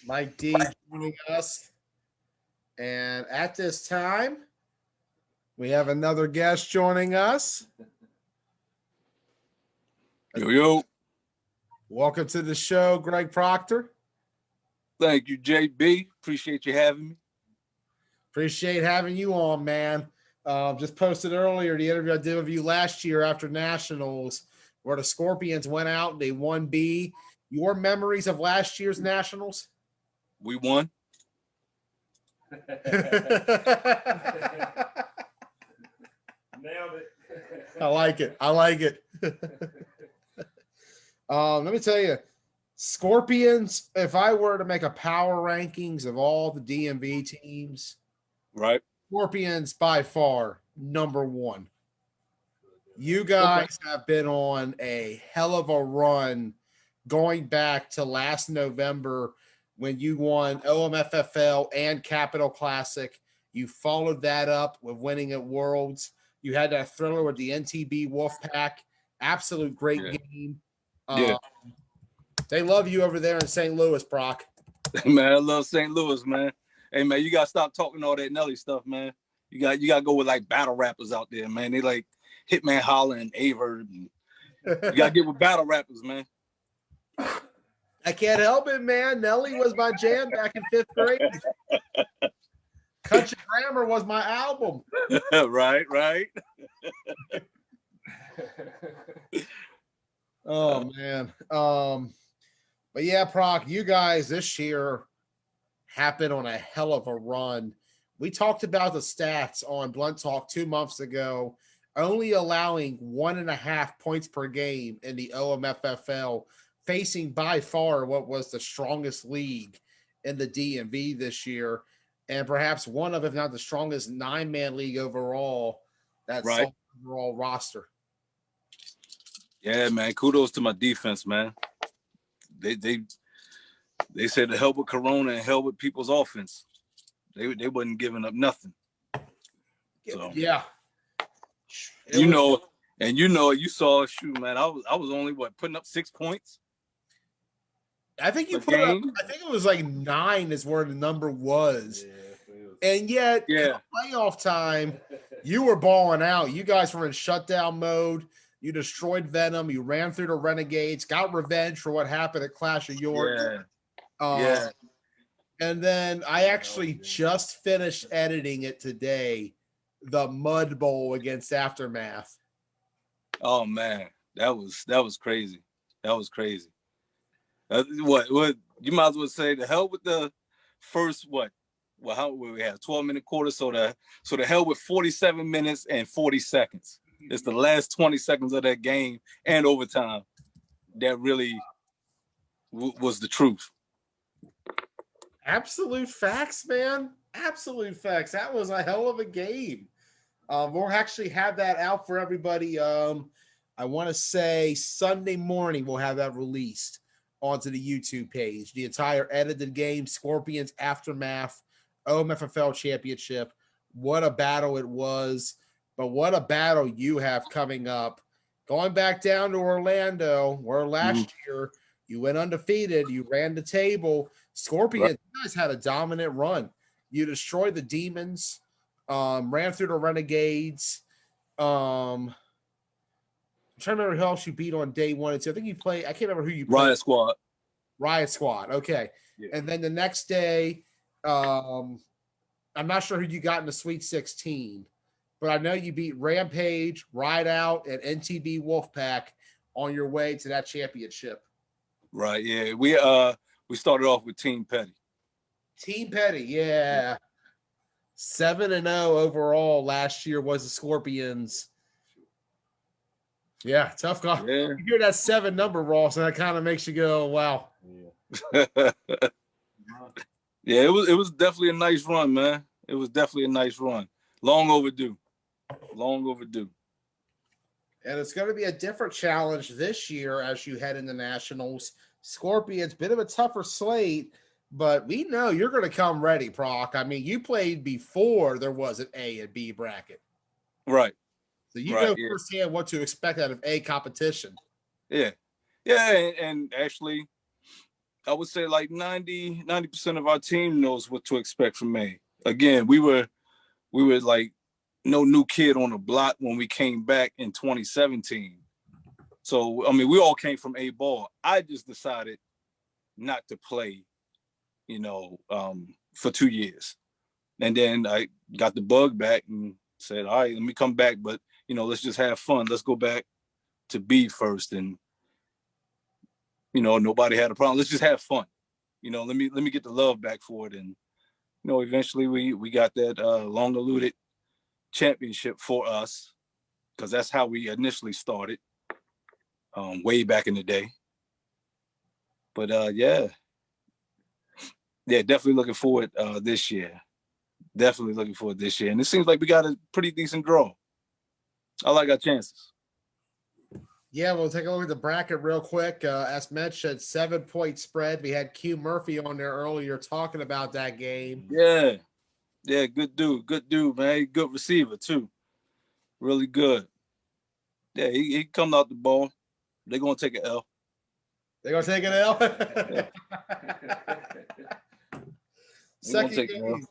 Mike D joining us. And at this time, we have another guest joining us. Yo. Welcome to the show, Greg Proctor. Thank you, JB. Appreciate you having me. Appreciate having you on, man. Just posted earlier the interview I did with you last year after Nationals, where the Scorpions went out and they won B. Your memories of last year's Nationals? We won. Nailed it. I like it. Let me tell you, Scorpions, if I were to make a power rankings of all the DMV teams, right? Scorpions by far number one. You guys have been on a hell of a run going back to last November when you won OMFFL and Capital Classic. You followed that up with winning at Worlds. You had that thriller with the NTB Wolfpack. Absolute great game. They love you over there in St. Louis, Brock. Man, I love St. Louis, man. Hey, man, you got to stop talking all that Nelly stuff, man. You got to go with, like, battle rappers out there, man. They like Hitman Holler and Aver. You got to get with battle rappers, man. I can't help it, man. Nelly was my jam back in 5th grade. Country Grammar was my album. Right. Oh, man. But yeah, Proc, you guys this year happened on a hell of a run. We talked about the stats on Blunt Talk 2 months ago, only allowing 1.5 points per game in the OMFFL, facing by far what was the strongest league in the DMV this year, and perhaps one of, if not the strongest 9-man league overall, that's overall roster. Yeah, man. Kudos to my defense, man. They said to help with Corona and help with people's offense. They wasn't giving up nothing. So yeah. You saw, shoot, man. I was only putting up 6 points. I think you put up, I think it was like 9 is where the number was. And yet, playoff time, you were balling out. You guys were in shutdown mode. You destroyed Venom. You ran through the Renegades, got revenge for what happened at Clash of York. And then I actually just finished editing it today, the Mud Bowl against Aftermath. Oh man, that was crazy. That was crazy. What you might as well say the hell with the first how we have 12-minute quarter, so the hell with 47 minutes and 40 seconds. It's the last 20 seconds of that game and overtime that really was the truth. Absolute facts, man. Absolute facts. That was a hell of a game. We'll actually have that out for everybody. I want to say Sunday morning we'll have that released onto the YouTube page. The entire edited game, Scorpions Aftermath, OMFFL Championship. What a battle it was. But what a battle you have coming up. Going back down to Orlando, where last year You went undefeated. You ran the table. Scorpions, you guys had a dominant run. You destroyed the Demons, ran through the Renegades. I'm trying to remember who else you beat on day 1 and 2. I think you played. I can't remember who you played. Riot Squad. Riot Squad. Okay. Yeah. And then the next day, I'm not sure who you got in the Sweet 16, but I know you beat Rampage, Ride Out, and NTB Wolfpack on your way to that championship. Right. Yeah. We started off with Team Petty. Team Petty, yeah. 7-0 overall last year was the Scorpions. Yeah, tough guy. Yeah. You hear that 7 number, Ross, and that kind of makes you go, wow. Yeah, it was definitely a nice run, man. It was definitely a nice run. Long overdue. Long overdue. And it's going to be a different challenge this year as you head into nationals. Scorpions, bit of a tougher slate, but we know you're going to come ready, Proc. I mean, you played before there was an A and B bracket. Right. So you know firsthand what to expect out of A competition. Yeah. Yeah, and actually, I would say like 90% of our team knows what to expect from A. Again, we were like no new kid on the block when we came back in 2017. So, I mean, we all came from A ball. I just decided not to play, for 2 years. And then I got the bug back and said, all right, let me come back. But, let's just have fun. Let's go back to B first. And, nobody had a problem. Let's just have fun. Let me get the love back for it. And, eventually we got that long eluded championship for us, because that's how we initially started way back in the day. But definitely looking forward this year. Definitely looking forward this year. And it seems like we got a pretty decent draw. I like our chances. Yeah, we'll take a look at the bracket real quick. As mentioned, 7-point spread. We had Q Murphy on there earlier talking about that game. Yeah. Yeah, good dude, man. Good receiver, too. Really good. Yeah, he coming out the ball. They're going to take an L. They're going to take an L? Second game,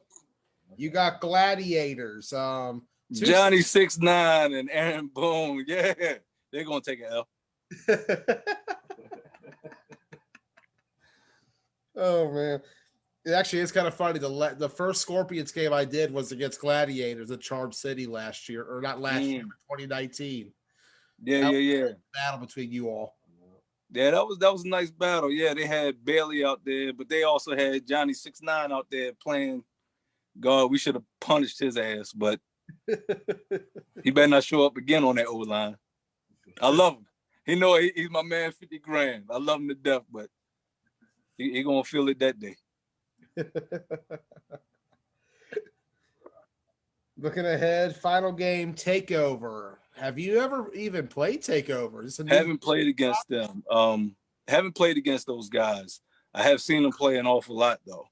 you got Gladiators. Johnny 6'9" and Aaron Boone. Yeah, they're going to take an L. Oh, man. It actually is kind of funny. The first Scorpions game I did was against Gladiators at Charm City last year, or not last year, but 2019. Yeah. Battle between you all. Yeah, that was a nice battle. Yeah, they had Bailey out there, but they also had Johnny 6'9" out there playing. God, we should have punished his ass, but he better not show up again on that O-line. I love him. He's my man, 50 grand. I love him to death, but he gonna feel it that day. Looking ahead, final game, Takeover. Have you ever even played Takeover? Haven't played against them. Haven't played against those guys. I have seen them play an awful lot, though.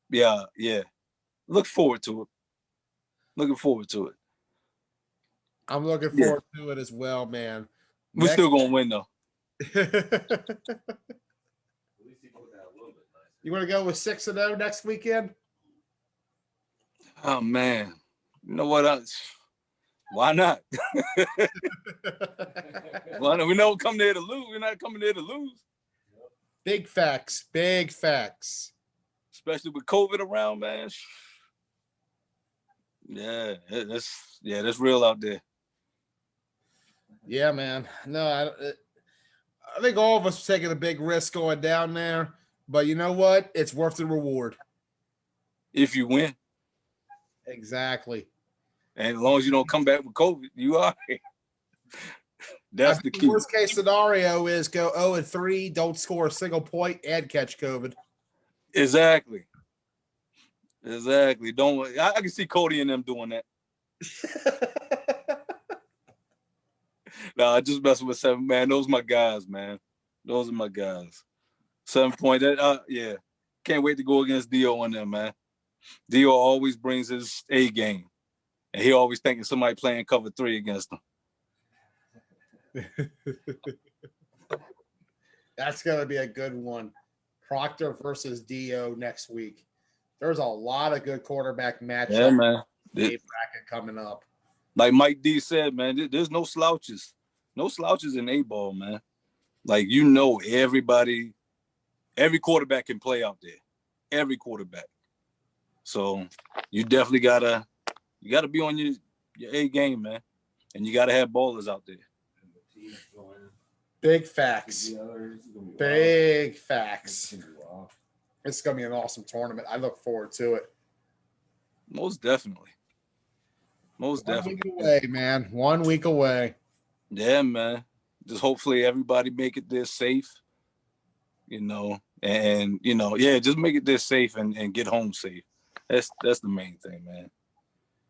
Yeah. Look forward to it. Looking forward to it. I'm looking forward to it as well, man. We're still gonna win, though. You want to go with 6-0 next weekend? Oh man, you know what? Why not? Why not? We don't come there to lose. We're not coming there to lose. Big facts. Big facts. Especially with COVID around, man. Yeah, that's real out there. Yeah, man. No, I think all of us are taking a big risk going down there, but you know what? It's worth the reward. If you win. Exactly. And as long as you don't come back with COVID, you are. That's the key. Worst case scenario is go 0-3, don't score a single point, and catch COVID. Exactly. Don't. I can see Cody and them doing that. I just messing with 7, man. Those are my guys, man. Those are my guys. 7 point. Yeah. Can't wait to go against Dio on them, man. Dio always brings his A game, and he always thinking somebody playing cover 3 against him. That's going to be a good one. Proctor versus Dio next week. There's a lot of good quarterback matchups. Yeah, man. Bracket coming up. Like Mike D said, man, there's no slouches. No slouches in A-ball, man. Like, you know, every quarterback can play out there. Every quarterback. So you definitely gotta be on your A game, man. And you gotta have ballers out there. Big facts. Big facts. It's gonna be an awesome tournament. I look forward to it. Most definitely. Most 1 definitely. week away, man. 1 week away. Yeah, man. Just hopefully everybody make it there safe. You know, and you know, yeah, just make it there safe and get home safe. That's the main thing, man.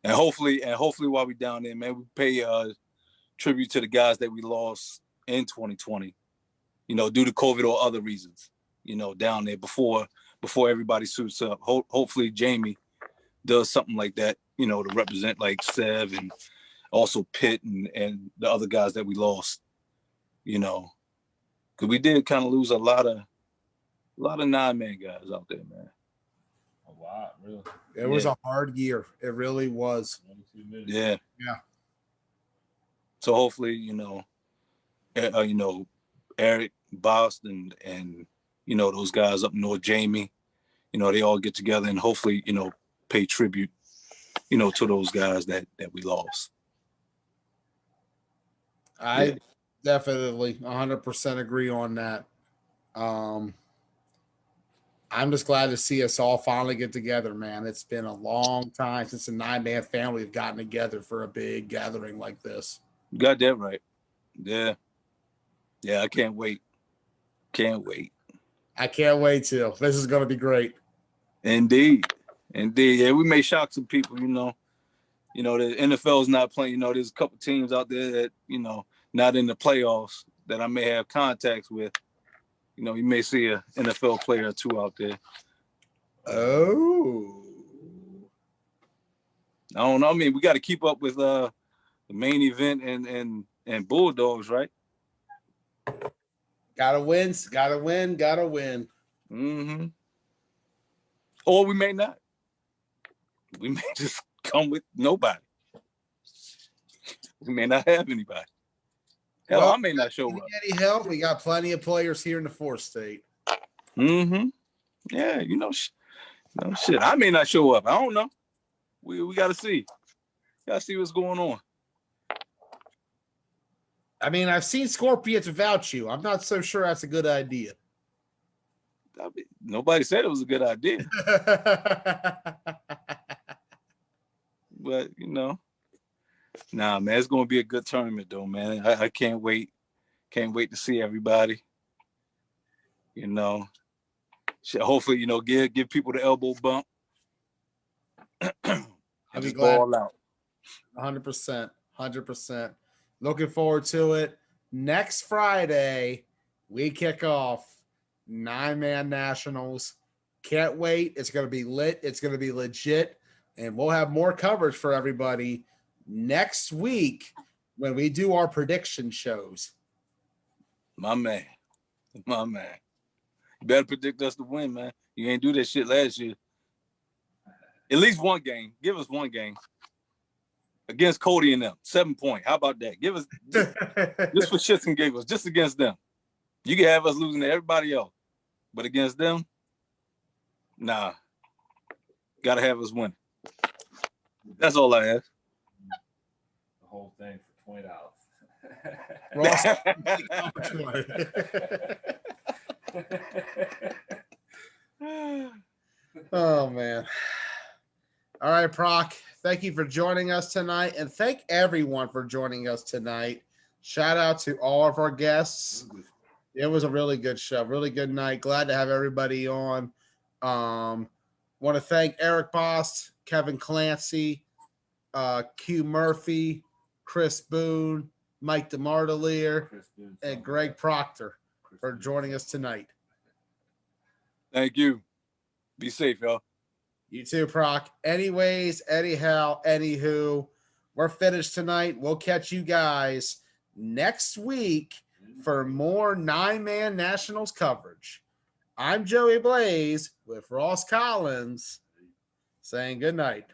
And hopefully while we down there, man, we pay tribute to the guys that we lost in 2020, you know, due to COVID or other reasons, you know, down there before everybody suits up. Hopefully Jamie does something like that, you know, to represent like Sev and also Pitt and the other guys that we lost, you know, because we did kind of lose a lot of 9-man guys out there, man. A lot, really. It was a hard year. It really was. Yeah. Yeah. So hopefully, you know, Eric, Bost, and you know, those guys up north, Jamie, you know, they all get together and hopefully, you know, pay tribute, you know, to those guys that we lost. I definitely 100% agree on that. I'm just glad to see us all finally get together, man. It's been a long time since a 9-man family have gotten together for a big gathering like this. You got that right. Yeah. Yeah, I can't wait. Can't wait. I can't wait till. This is going to be great. Indeed. Yeah, we may shock some people, you know. You know, the NFL is not playing. You know, there's a couple teams out there that, you know, not in the playoffs that I may have contacts with. You know, you may see an NFL player or two out there. Oh. I don't know. I mean, we got to keep up with the main event and Bulldogs, right? Gotta win. Mm-hmm. Or we may not. We may just come with nobody. We may not have anybody. Hell, Well, I may not show up. Any help? We got plenty of players here in the 4th state. Mm-hmm. Yeah, you know, shit. I may not show up. I don't know. We got to see. Got to see what's going on. I mean, I've seen Scorpions without you. I'm not so sure that's a good idea. Nobody said it was a good idea. But, you know, nah, man, it's going to be a good tournament, though, man. I can't wait. Can't wait to see everybody. You know, hopefully, you know, give people the elbow bump. I'll be just glad. ball out. 100%. 100%. Looking forward to it. Next Friday, we kick off 9-man nationals. Can't wait. It's going to be lit. It's going to be legit. And we'll have more coverage for everybody next week when we do our prediction shows. My man. You better predict us to win, man. You ain't do that shit last year. At least one game. Give us one game. Against Cody and them. 7 point. How about that? Give us just for shits and giggles, just against them. You can have us losing to everybody else. But against them, nah. Gotta have us winning. That's all I ask. The whole thing for $20. Oh, man. All right, Proc. Thank you for joining us tonight, and thank everyone for joining us tonight. Shout out to all of our guests. It was a really good show, really good night. Glad to have everybody on. Want to thank Eric Bost, Kevin Clancy, Q Murphy, Chris Boone, Mike DeMarteliere, and Greg Proctor for joining us tonight. Thank you. Be safe, y'all. You too, Proc. Anyways, anyhow, anywho, we're finished tonight. We'll catch you guys next week for more 9-man Nationals coverage. I'm Joey Blaze with Ross Collins saying good night.